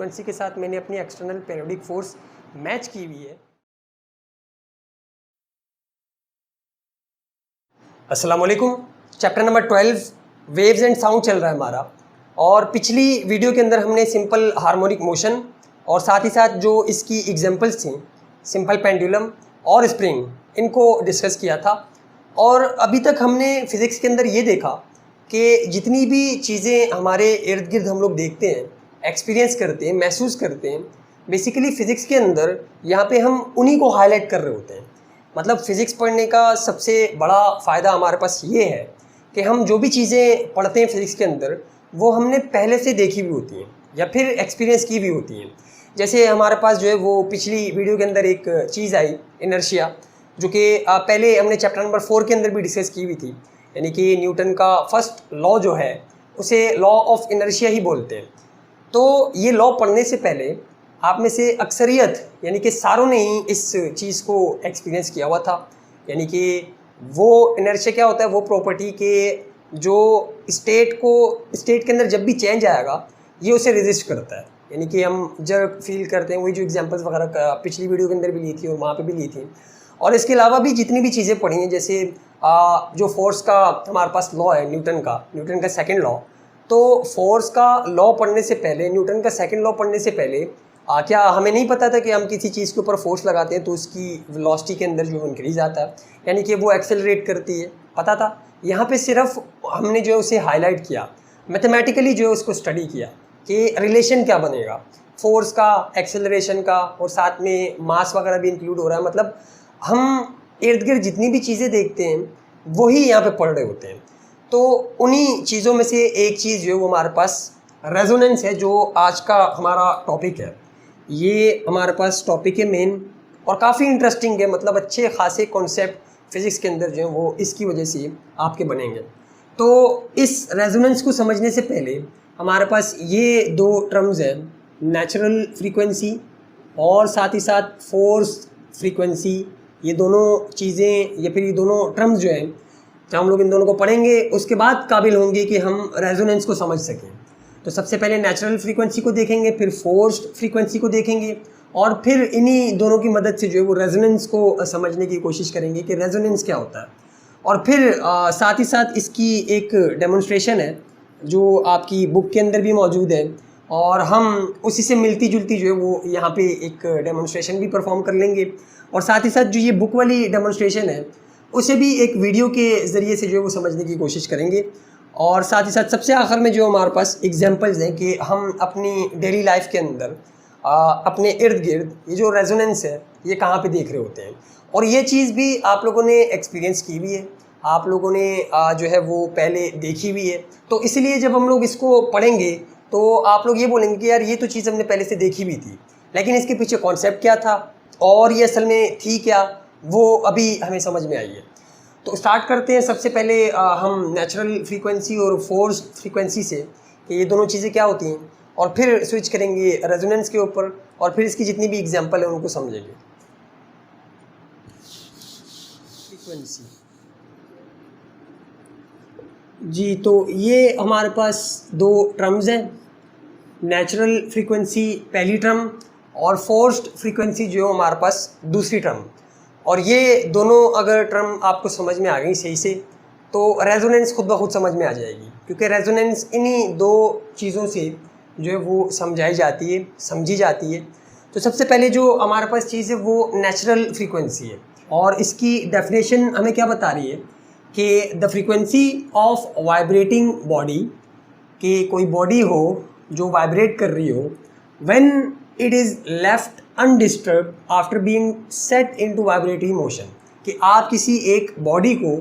Frequency के साथ मैंने अपनी एक्सटर्नल पीरियोडिक फोर्स मैच की हुई है। अस्सलाम वालेकुम। Chapter number 12 waves and sound चल रहा है हमारा, और पिछली वीडियो के अंदर हमने सिंपल हार्मोनिक मोशन और साथ ही साथ जो इसकी एग्जांपल्स थी सिंपल पेंडुलम और स्प्रिंग, इनको डिस्कस किया था। और अभी तक हमने फिज़िक्स के अंदर ये देखा कि जितनी भी चीज़ें हमारे इर्द गिर्द हम लोग देखते हैं, एक्सपीरियंस करते हैं, महसूस करते हैं, बेसिकली फ़िज़िक्स के अंदर यहाँ पे हम उन्हीं को हाईलाइट कर रहे होते हैं। मतलब फ़िज़िक्स पढ़ने का सबसे बड़ा फ़ायदा हमारे पास ये है कि हम जो भी चीज़ें पढ़ते हैं फ़िज़िक्स के अंदर वो हमने पहले से देखी हुई होती हैं या फिर एक्सपीरियंस की हुई होती हैं। जैसे हमारे पास जो है वो पिछली वीडियो के अंदर एक चीज़ आई इनर्शिया, जो कि पहले हमने चैप्टर नंबर 4 के अंदर भी डिस्कस की हुई थी। यानी कि न्यूटन का फर्स्ट लॉ जो है उसे लॉ ऑफ इनर्शिया ही बोलते हैं। तो ये लॉ पढ़ने से पहले आप में से अक्सरियत यानी कि सारों ने ही इस चीज़ को एक्सपीरियंस किया हुआ था। यानी कि वो इनर्शिया क्या होता है, वो प्रॉपर्टी के जो स्टेट के अंदर जब भी चेंज आएगा ये उसे रेजिस्ट करता है। यानी कि हम जब फील करते हैं, वही जो एग्जांपल्स वगैरह पिछली वीडियो के अंदर भी ली थी और वहाँ पे भी ली थी। और इसके अलावा भी जितनी भी चीज़ें पढ़ी हैं, जैसे जो फोर्स का हमारे पास लॉ है न्यूटन का सेकंड लॉ, तो फोर्स का लॉ पढ़ने से पहले, न्यूटन का सेकंड लॉ पढ़ने से पहले क्या हमें नहीं पता था कि हम किसी चीज़ के ऊपर फोर्स लगाते हैं तो उसकी वेलोसिटी के अंदर जो है इंक्रीज आता है, यानी कि वो एक्सेलरेट करती है, पता था। यहाँ पे सिर्फ हमने जो है उसे हाईलाइट किया, मैथमेटिकली जो है उसको स्टडी किया कि रिलेशन क्या बनेगा फोर्स का, एक्सेलरेशन का, और साथ में मास वगैरह भी इंक्लूड हो रहा है। मतलब हम इर्द गिर्द जितनी भी चीज़ें देखते हैं वही यहाँ पे पढ़ रहे होते हैं। तो उन्हीं चीज़ों में से एक चीज़ जो है वो हमारे पास रेजोनेंस है, जो आज का हमारा टॉपिक है। ये हमारे पास टॉपिक है मेन, और काफ़ी इंटरेस्टिंग है। मतलब अच्छे खासे कॉन्सेप्ट फिज़िक्स के अंदर जो है वो इसकी वजह से आपके बनेंगे। तो इस रेजोनेंस को समझने से पहले हमारे पास ये दो टर्म्स हैं, नेचुरल फ्रीक्वेंसी और साथ ही साथ फोर्स फ्रीक्वेंसी। ये दोनों चीज़ें या फिर ये दोनों टर्म्स जो हैं, जब हम लोग इन दोनों को पढ़ेंगे उसके बाद काबिल होंगे कि हम रेजोनेंस को समझ सकें। तो सबसे पहले नेचुरल फ्रीक्वेंसी को देखेंगे, फिर फोर्स्ड फ्रीक्वेंसी को देखेंगे, और फिर इन्हीं दोनों की मदद से जो है वो रेजोनेंस को समझने की कोशिश करेंगे कि रेजोनेंस क्या होता है। और फिर साथ ही साथ इसकी एक डेमोन्स्ट्रेशन है जो आपकी बुक के अंदर भी मौजूद है, और हम उसी से मिलती जुलती जो है वो यहाँ पे एक डेमोन्स्ट्रेशन भी परफॉर्म कर लेंगे। और साथ ही साथ जो ये बुक वाली डेमोन्स्ट्रेशन है उसे भी एक वीडियो के ज़रिए से जो है वो समझने की कोशिश करेंगे। और साथ ही साथ सबसे आखिर में जो हमारे पास एग्जांपल्स हैं कि हम अपनी डेली लाइफ के अंदर अपने इर्द गिर्द ये जो रेजोनेंस है ये कहाँ पे देख रहे होते हैं। और ये चीज़ भी आप लोगों ने एक्सपीरियंस की भी है, आप लोगों ने जो है वो पहले देखी हुई है। तो इसलिए जब हम लोग इसको पढ़ेंगे तो आप लोग ये बोलेंगे कि यार ये तो चीज़ हमने पहले से देखी हुई थी, लेकिन इसके पीछे कॉन्सेप्ट क्या था और ये असल में थी क्या, वो अभी हमें समझ में आई है। तो स्टार्ट करते हैं। सबसे पहले हम नेचुरल फ्रीक्वेंसी और फोर्स फ्रीक्वेंसी से कि ये दोनों चीज़ें क्या होती हैं, और फिर स्विच करेंगे रेजोनेंस के ऊपर, और फिर इसकी जितनी भी एग्जांपल है उनको समझेंगे। फ्रीक्वेंसी जी, तो ये हमारे पास दो टर्म्स हैं, नेचुरल फ्रीक्वेंसी पहली टर्म और फोर्स्ड फ्रीक्वेंसी जो है हमारे पास दूसरी टर्म। और ये दोनों अगर टर्म आपको समझ में आ गई सही से तो रेजोनेंस खुद ब खुद समझ में आ जाएगी, क्योंकि रेजोनेंस इन्हीं दो चीज़ों से जो है वो समझाई जाती है, समझी जाती है। तो सबसे पहले जो हमारे पास चीज़ है वो नेचुरल फ्रीक्वेंसी है, और इसकी डेफिनेशन हमें क्या बता रही है कि the frequency of vibrating body, कि कोई बॉडी हो जो वाइब्रेट कर रही हो, when it is left undisturbed after being set into vibratory motion, कि आप किसी एक बॉडी को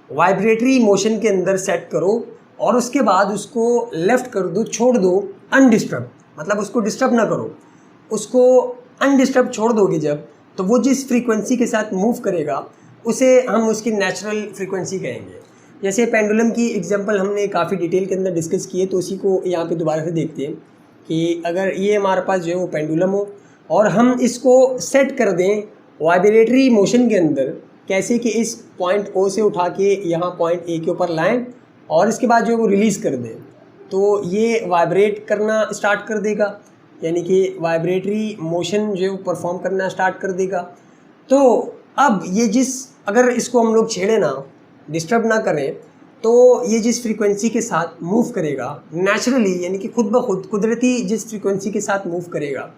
वाइब्रेटरी मोशन के अंदर सेट करो और उसके बाद उसको लेफ्ट कर दो, छोड़ दो अनडिस्टर्ब, मतलब उसको डिस्टर्ब ना करो, उसको अनडिस्टर्ब छोड़ दोगे जब, तो वो जिस फ्रीक्वेंसी के साथ मूव करेगा उसे हम उसकी नेचुरल फ्रीक्वेंसी कहेंगे। जैसे पेंडुलम की एग्जांपल हमने काफ़ी डिटेल के अंदर डिस्कस किए, तो उसी को यहाँ पे दोबारा से देखते हैं कि अगर ये हमारे पास जो है वो पेंडुलम हो और हम इसको सेट कर दें वाइब्रेटरी मोशन के अंदर, कैसे कि इस पॉइंट ओ से उठा के यहाँ पॉइंट ए के ऊपर लाएं और इसके बाद जो है वो रिलीज़ कर दें, तो ये वाइब्रेट करना स्टार्ट कर देगा। यानी कि वाइब्रेटरी मोशन जो है वो परफॉर्म करना स्टार्ट कर देगा। तो अब ये अगर इसको हम लोग छेड़े ना, डिस्टर्ब ना करें, तो ये जिस फ्रीक्वेंसी के साथ मूव करेगा नेचुरली, यानी कि खुद ब खुद कुदरती जिस फ्रीक्वेंसी के साथ मूव करेगा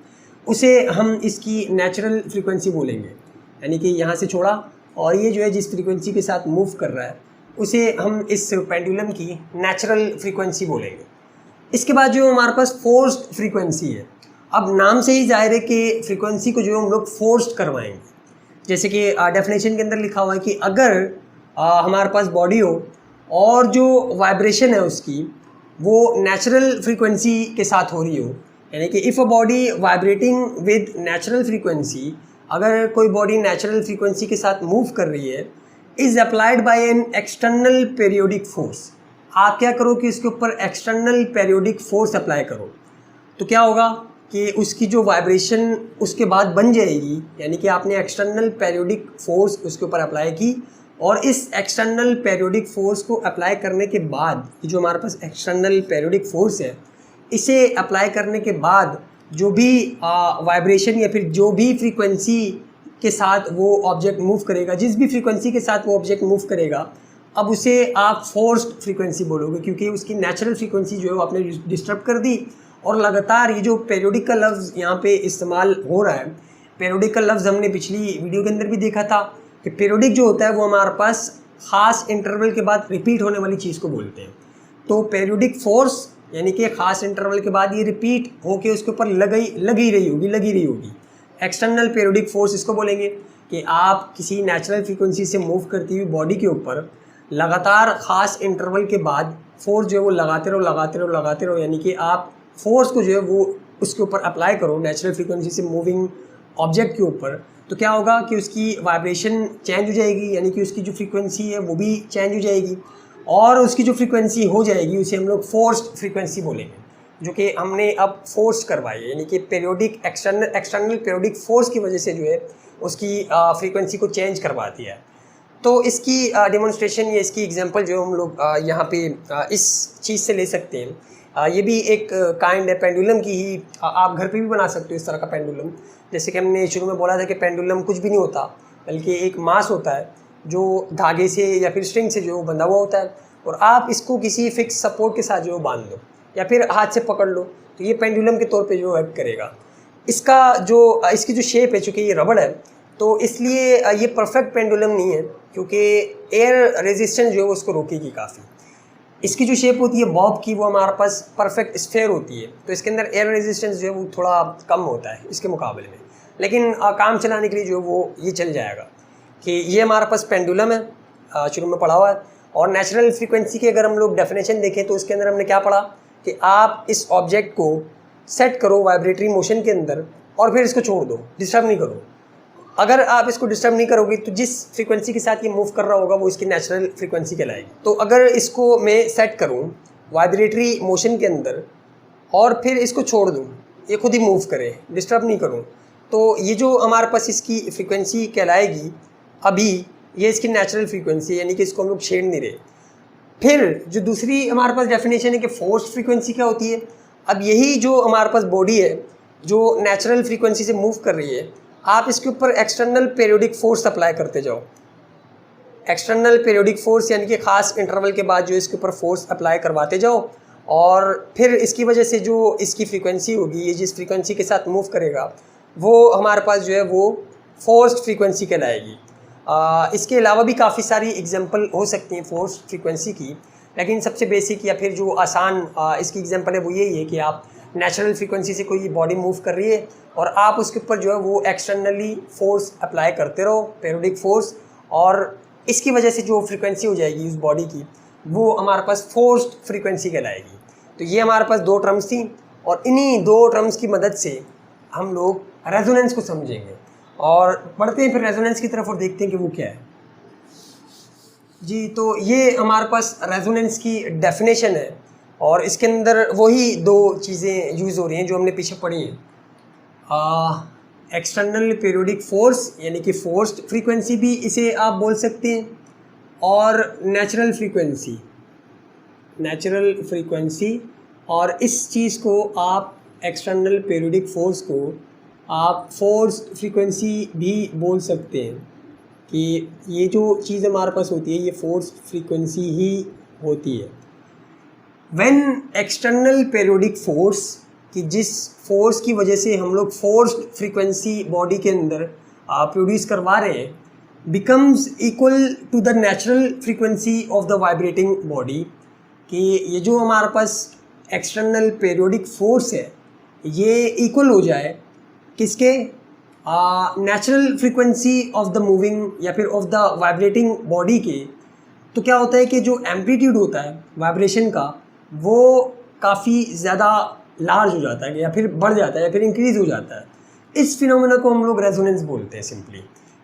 उसे हम इसकी नेचुरल फ्रीक्वेंसी बोलेंगे। यानी कि यहाँ से छोड़ा और ये जो है जिस फ्रीक्वेंसी के साथ मूव कर रहा है उसे हम इस पेंडुलम की नेचुरल फ्रीक्वेंसी बोलेंगे। इसके बाद जो हमारे पास फोर्स्ड फ्रीक्वेंसी है। अब नाम से ही जाहिर है कि फ्रीक्वेंसी को जो है हम लोग फोर्स्ड करवाएंगे। जैसे कि डेफिनेशन के अंदर लिखा हुआ है कि अगर हमारे पास बॉडी हो और जो वाइब्रेशन है उसकी वो नेचुरल फ्रीक्वेंसी के साथ हो रही हो, यानी कि if a body vibrating with natural frequency, अगर कोई बॉडी नेचुरल फ्रीक्वेंसी के साथ मूव कर रही है, is applied by an external periodic force. आप क्या करो कि इसके ऊपर एक्सटर्नल पेरियोडिक फोर्स अप्लाई करो, तो क्या होगा कि उसकी जो वाइब्रेशन उसके बाद बन जाएगी। यानी कि आपने एक्सटर्नल पेरियोडिक फोर्स उसके ऊपर अप्लाई की और इस एक्सटर्नल पेरियोडिक फोर्स को अप्लाई करने के बाद, जो हमारे पास एक्सटर्नल पेरियोडिक फोर्स है, इसे अप्लाई करने के बाद जो भी वाइब्रेशन या फिर जो भी फ्रीक्वेंसी के साथ वो ऑब्जेक्ट मूव करेगा, जिस भी फ्रीक्वेंसी के साथ वो ऑब्जेक्ट मूव करेगा, अब उसे आप फोर्स्ड फ्रीक्वेंसी बोलोगे, क्योंकि उसकी नेचुरल फ्रीक्वेंसी जो है वो आपने डिस्टर्ब कर दी। और लगातार ये जो पेरियोडिक का लफ्ज़ यहाँ पे इस्तेमाल हो रहा है, पेरियोडिक का लफ्ज़ हमने पिछली वीडियो के अंदर भी देखा था कि पेरियोडिक जो होता है वो हमारे पास ख़ास इंटरवल के बाद रिपीट होने वाली चीज़ को बोलते हैं। तो पेरियोडिक फोर्स यानी कि ख़ास इंटरवल के बाद ये रिपीट होके उसके ऊपर लगी रही होगी। एक्सटर्नल पेरियोडिक फोर्स इसको बोलेंगे कि आप किसी नेचुरल फ्रीक्वेंसी से मूव करती हुई बॉडी के ऊपर लगातार ख़ास इंटरवल के बाद फोर्स जो है वो लगाते रहो, यानी कि आप फोर्स को जो है वो उसके ऊपर अप्लाई करो नेचुरल फ्रीक्वेंसी से मूविंग ऑब्जेक्ट के ऊपर। तो क्या होगा कि उसकी वाइब्रेशन चेंज हो जाएगी, यानी कि उसकी जो फ्रीक्वेंसी है वो भी चेंज हो जाएगी और उसकी जो फ्रीक्वेंसी हो जाएगी उसे हम लोग फोर्स्ड फ्रीक्वेंसी बोलेंगे, जो कि हमने अब फोर्स करवाई है। यानी कि पेरियोडिक एक्सटर्नल पेरियोडिक फोर्स की वजह से जो है उसकी फ्रीक्वेंसी को चेंज करवा दिया है। तो इसकी डेमोन्स्ट्रेशन या इसकी एग्जांपल जो हम लोग यहाँ पे इस चीज़ से ले सकते हैं। ये भी एक काइंड है पेंडुलम की ही, आप घर पे भी बना सकते हो इस तरह का पेंडुलम। जैसे कि हमने शुरू में बोला था कि पेंडुलम कुछ भी नहीं होता, बल्कि एक मास होता है जो धागे से या फिर स्ट्रिंग से जो बंधा हुआ होता है, और आप इसको किसी फिक्स सपोर्ट के साथ जो बांध लो या फिर हाथ से पकड़ लो, तो ये पेंडुलम के तौर पे जो एक्ट करेगा। इसकी जो शेप है, चूँकि ये रबड़ है, तो इसलिए ये परफेक्ट पेंडुलम नहीं है, क्योंकि एयर रेजिस्टेंस जो है वो उसको रोकेगी काफ़ी। इसकी जो शेप होती है बॉब की, वो हमारे पास परफेक्ट स्फेयर होती है, तो इसके अंदर एयर रेजिस्टेंस जो है वो थोड़ा कम होता है इसके मुकाबले में। लेकिन काम चलाने के लिए जो वो ये चल जाएगा कि ये हमारे पास पेंडुलम है, शुरू में पढ़ा हुआ है। और नेचुरल फ्रीक्वेंसी की अगर हम लोग डेफिनेशन देखें तो उसके अंदर हमने क्या पढ़ा कि आप इस ऑब्जेक्ट को सेट करो वाइब्रेटरी मोशन के अंदर और फिर इसको छोड़ दो, डिस्टर्ब नहीं करो। अगर आप इसको डिस्टर्ब नहीं करोगे तो जिस फ्रीक्वेंसी के साथ ये मूव कर रहा होगा वो इसकी नेचुरल फ्रीक्वेंसी कहलाएगी। तो अगर इसको मैं सेट करूँ वाइब्रेटरी मोशन के अंदर और फिर इसको छोड़ दूँ, ये खुद ही मूव करे, डिस्टर्ब नहीं करूँ, तो ये जो हमारे पास इसकी फ्रीक्वेंसी कहलाएगी, अभी ये इसकी नेचुरल फ्रीक्वेंसी, यानी कि इसको हम लोग छेड़ नहीं रहे। फिर जो दूसरी हमारे पास डेफिनेशन है कि फोर्स्ड फ्रीक्वेंसी क्या होती है। अब यही जो हमारे पास बॉडी है जो नेचुरल फ्रीक्वेंसी से मूव कर रही है, आप इसके ऊपर एक्सटर्नल पेरियोडिक फोर्स अप्लाई करते जाओ। एक्सटर्नल पेरियोडिक फोर्स यानी कि ख़ास इंटरवल के बाद जो इसके ऊपर फोर्स अप्लाई करवाते जाओ, और फिर इसकी वजह से जो इसकी फ्रीक्वेंसी होगी, ये जिस फ्रीक्वेंसी के साथ मूव करेगा, वो हमारे पास जो है वो फोर्स्ड फ्रीक्वेंसी कहलाएगी। इसके अलावा भी काफ़ी सारी एग्जांपल हो सकती हैं फोर्स्ड फ्रीक्वेंसी की, लेकिन सबसे बेसिक या फिर जो आसान इसकी एग्जांपल है वो यही है कि आप नेचुरल फ्रीक्वेंसी से कोई बॉडी मूव कर रही है और आप उसके ऊपर जो है वो एक्सटर्नली फोर्स अप्लाई करते रहो, पेरियोडिक फोर्स, और इसकी वजह से जो फ्रीक्वेंसी हो जाएगी उस बॉडी की, वो हमारे पास फोर्स्ड फ्रीक्वेंसी कहलाएगी। तो ये हमारे पास दो टर्म्स थी, और इन्हीं दो टर्म्स की मदद से हम लोग रेजोनेंस को समझेंगे और बढ़ते हैं फिर रेजोनेंस की तरफ और देखते हैं कि वो क्या है। जी, तो ये हमारे पास रेजोनेंस की डेफिनेशन है, और इसके अंदर वही दो चीज़ें यूज़ हो रही हैं जो हमने पीछे पढ़ी हैं। एक्सटर्नल पेरियोडिक फोर्स यानी कि फोर्स्ड फ्रीक्वेंसी भी इसे आप बोल सकते हैं, और नेचुरल फ्रीक्वेंसी, और इस चीज़ को आप एक्सटर्नल पीरियोडिक फोर्स को आप फोर्स फ्रीक्वेंसी भी बोल सकते हैं कि ये जो चीज़ हमारे पास होती है ये फोर्स फ्रीक्वेंसी ही होती है। व्हेन एक्सटर्नल पीरियोडिक फोर्स, कि जिस फोर्स की वजह से हम लोग फोर्स फ्रीक्वेंसी बॉडी के अंदर प्रोड्यूस करवा रहे हैं, becomes equal to the natural frequency of the vibrating body, कि ये जो हमारे पास एक्सटर्नल पीरियोडिक फोर्स है ये इक्वल हो जाए किसके, natural frequency of the moving या फिर ऑफ द वाइब्रेटिंग बॉडी के। तो क्या होता है कि जो एम्पलीट्यूड होता है वाइब्रेशन का वो काफ़ी ज़्यादा लार्ज हो जाता है या फिर बढ़ जाता है या फिर इंक्रीज़ हो जाता है। इस फिनोमेना को हम लोग रेजोनेंस बोलते हैं सिंपली,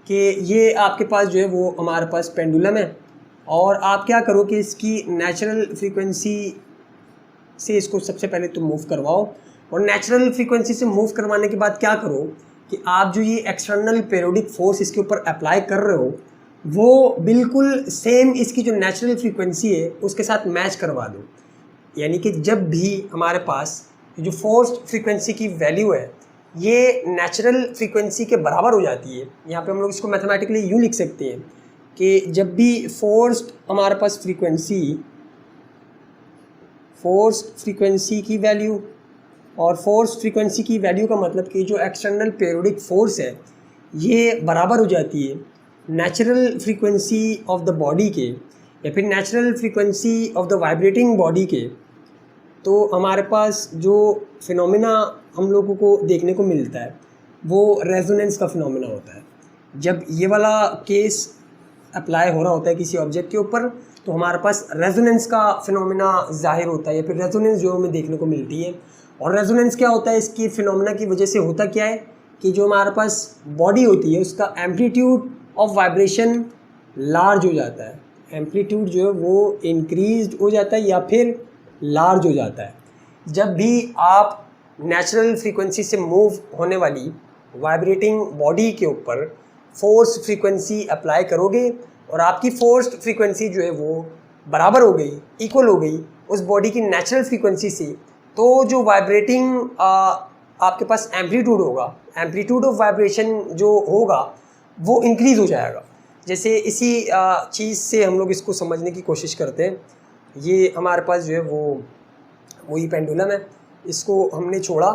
कि ये आपके पास जो है वो हमारे पास पेंडुलम है और आप क्या करो कि इसकी नेचुरल फ्रीक्वेंसी से इसको सबसे पहले तुम मूव करवाओ, और नेचुरल फ्रीक्वेंसी से मूव करवाने के बाद क्या करो कि आप जो ये एक्सटर्नल पीरियोडिक फोर्स इसके ऊपर अप्लाई कर रहे हो वो बिल्कुल सेम इसकी जो नेचुरल फ्रीक्वेंसी है उसके साथ मैच करवा दो। यानी कि जब भी हमारे पास जो फोर्स फ्रीक्वेंसी की वैल्यू है ये नेचुरल फ्रीक्वेंसी के बराबर हो जाती है, यहाँ पे हम लोग इसको मैथमेटिकली यूँ लिख सकते हैं कि जब भी फोर्स हमारे पास फोर्स फ्रीक्वेंसी की वैल्यू, और फोर्स फ्रीक्वेंसी की वैल्यू का मतलब कि जो एक्सटर्नल पीरियोडिक फोर्स है ये बराबर हो जाती है natural frequency of the body के या फिर natural frequency of the vibrating body के, तो हमारे पास जो फिनोमेना हम लोगों को देखने को मिलता है वो रेजोनेंस का फिनोमेना होता है। जब ये वाला केस अप्लाई हो रहा होता है किसी ऑब्जेक्ट के ऊपर तो हमारे पास रेजोनेंस का फिनोमेना जाहिर होता है या फिर रेजोनेंस जो हमें देखने को मिलती है। और रेजोनेंस क्या होता है, इसकी फिनोमेना की वजह से होता क्या है कि जो हमारे पास बॉडी होती है उसका एम्पलीट्यूड ऑफ वाइब्रेशन लार्ज हो जाता है, एम्पलीट्यूड जो है वो इंक्रीज हो जाता है या फिर लार्ज हो जाता है। जब भी आप नेचुरल फ्रीक्वेंसी से मूव होने वाली वाइब्रेटिंग बॉडी के ऊपर फोर्स फ्रीक्वेंसी अप्लाई करोगे और आपकी फोर्स फ्रीक्वेंसी जो है वो बराबर हो गई, इक्वल हो गई उस बॉडी की नेचुरल फ्रीक्वेंसी से, तो जो वाइब्रेटिंग आपके पास एम्पलीट्यूड होगा, एम्पलीट्यूड ऑफ वाइब्रेशन जो होगा वो इंक्रीज़ हो जाएगा। जैसे इसी चीज़ से हम लोग इसको समझने की कोशिश करते हैं। ये हमारे पास जो है वो वही पेंडुलम है, इसको हमने छोड़ा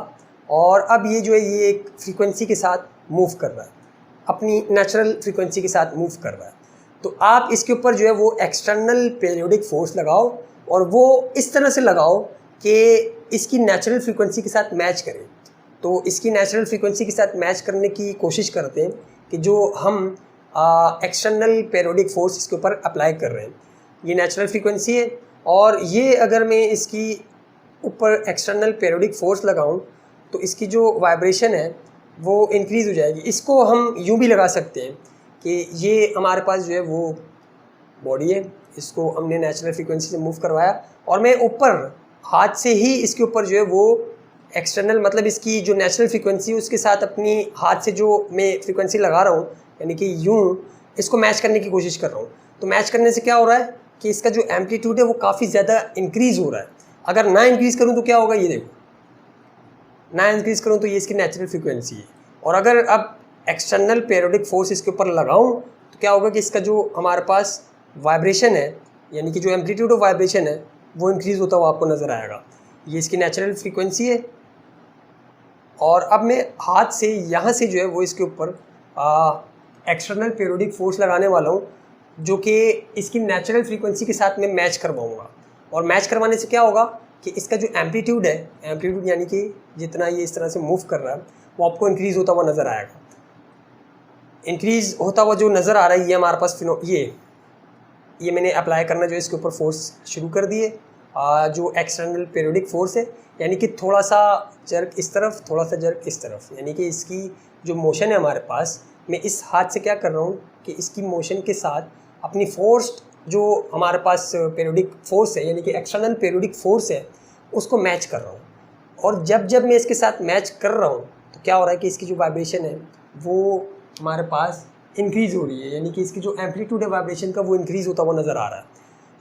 और अब ये जो है ये एक फ्रीक्वेंसी के साथ मूव कर रहा है, अपनी नेचुरल फ्रीक्वेंसी के साथ मूव कर रहा है। तो आप इसके ऊपर जो है वो एक्सटर्नल पीरियोडिक फोर्स लगाओ और वो इस तरह से लगाओ कि इसकी नेचुरल फ्रीक्वेंसी के साथ मैच करें। तो इसकी नेचुरल फ्रीक्वेंसी के साथ मैच करने की कोशिश करते हैं कि जो हम एक्सटर्नल पीरियोडिक फोर्स इसके ऊपर अप्लाई कर रहे हैं, ये नेचुरल फ्रीक्वेंसी है और ये अगर मैं इसकी ऊपर एक्सटर्नल पीरियोडिक फोर्स लगाऊं तो इसकी जो वाइब्रेशन है वो इंक्रीज़ हो जाएगी। इसको हम यूँ भी लगा सकते हैं कि ये हमारे पास जो है वो बॉडी है, इसको हमने नेचुरल फ्रीक्वेंसी से मूव करवाया और मैं ऊपर हाथ से ही इसके ऊपर जो है वो एक्सटर्नल मतलब इसकी जो नेचुरल फ्रीक्वेंसी उसके साथ अपनी हाथ से जो मैं फ्रीक्वेंसी लगा रहा हूँ, यानी कि यूँ इसको मैच करने की कोशिश कर रहा हूँ। तो मैच करने से क्या हो रहा है कि इसका जो एम्पलीट्यूड है वो काफ़ी ज़्यादा इंक्रीज़ हो रहा है। अगर ना इंक्रीज़ करूँ तो क्या होगा, ये देखो, ना इंक्रीज़ करूँ तो ये इसकी नेचुरल फ्रीक्वेंसी है। और अगर अब एक्सटर्नल पीरियोडिक फोर्स इसके ऊपर लगाऊँ तो क्या होगा कि इसका जो हमारे पास वाइब्रेशन है, यानी कि जो एम्पलीट्यूड ऑफ वाइब्रेशन है वो इंक्रीज़ होता हुआ आपको नज़र आएगा। ये इसकी नेचुरल फ्रीक्वेंसी है और अब मैं हाथ से यहाँ से जो है वो इसके ऊपर एक्सटर्नल पीरियोडिक फोर्स लगाने वाला हूँ जो कि इसकी नेचुरल फ्रीक्वेंसी के साथ मैं मैच करवाऊँगा। और मैच करवाने से क्या होगा कि इसका जो एम्पलीट्यूड है, एम्पलीट्यूड यानी कि जितना ये इस तरह से मूव कर रहा है वो आपको इंक्रीज़ होता हुआ नज़र आएगा। इंक्रीज़ होता हुआ जो नज़र आ रहा है ये हमारे पास ये मैंने अप्लाई करना जो है इसके ऊपर फोर्स शुरू कर दिए, जो एक्सटर्नल पीरियोडिक फोर्स है, यानी कि थोड़ा सा जर्क इस तरफ, थोड़ा सा जर्क इस तरफ, यानी कि इसकी जो मोशन है हमारे पास, मैं इस हाथ से क्या कर रहा हूँ कि इसकी मोशन के साथ अपनी फोर्स जो हमारे पास पीरियोडिक फोर्स है यानी कि एक्सटर्नल पीरियोडिक फोर्स है उसको मैच कर रहा हूँ। और जब मैं इसके साथ मैच कर रहा हूँ तो क्या हो रहा है कि इसकी जो वाइब्रेशन है वो हमारे पास इंक्रीज़ हो रही है, यानी कि इसकी जो एम्पलीट्यूड है वाइब्रेशन का वो इंक्रीज़ होता हुआ नज़र आ रहा है।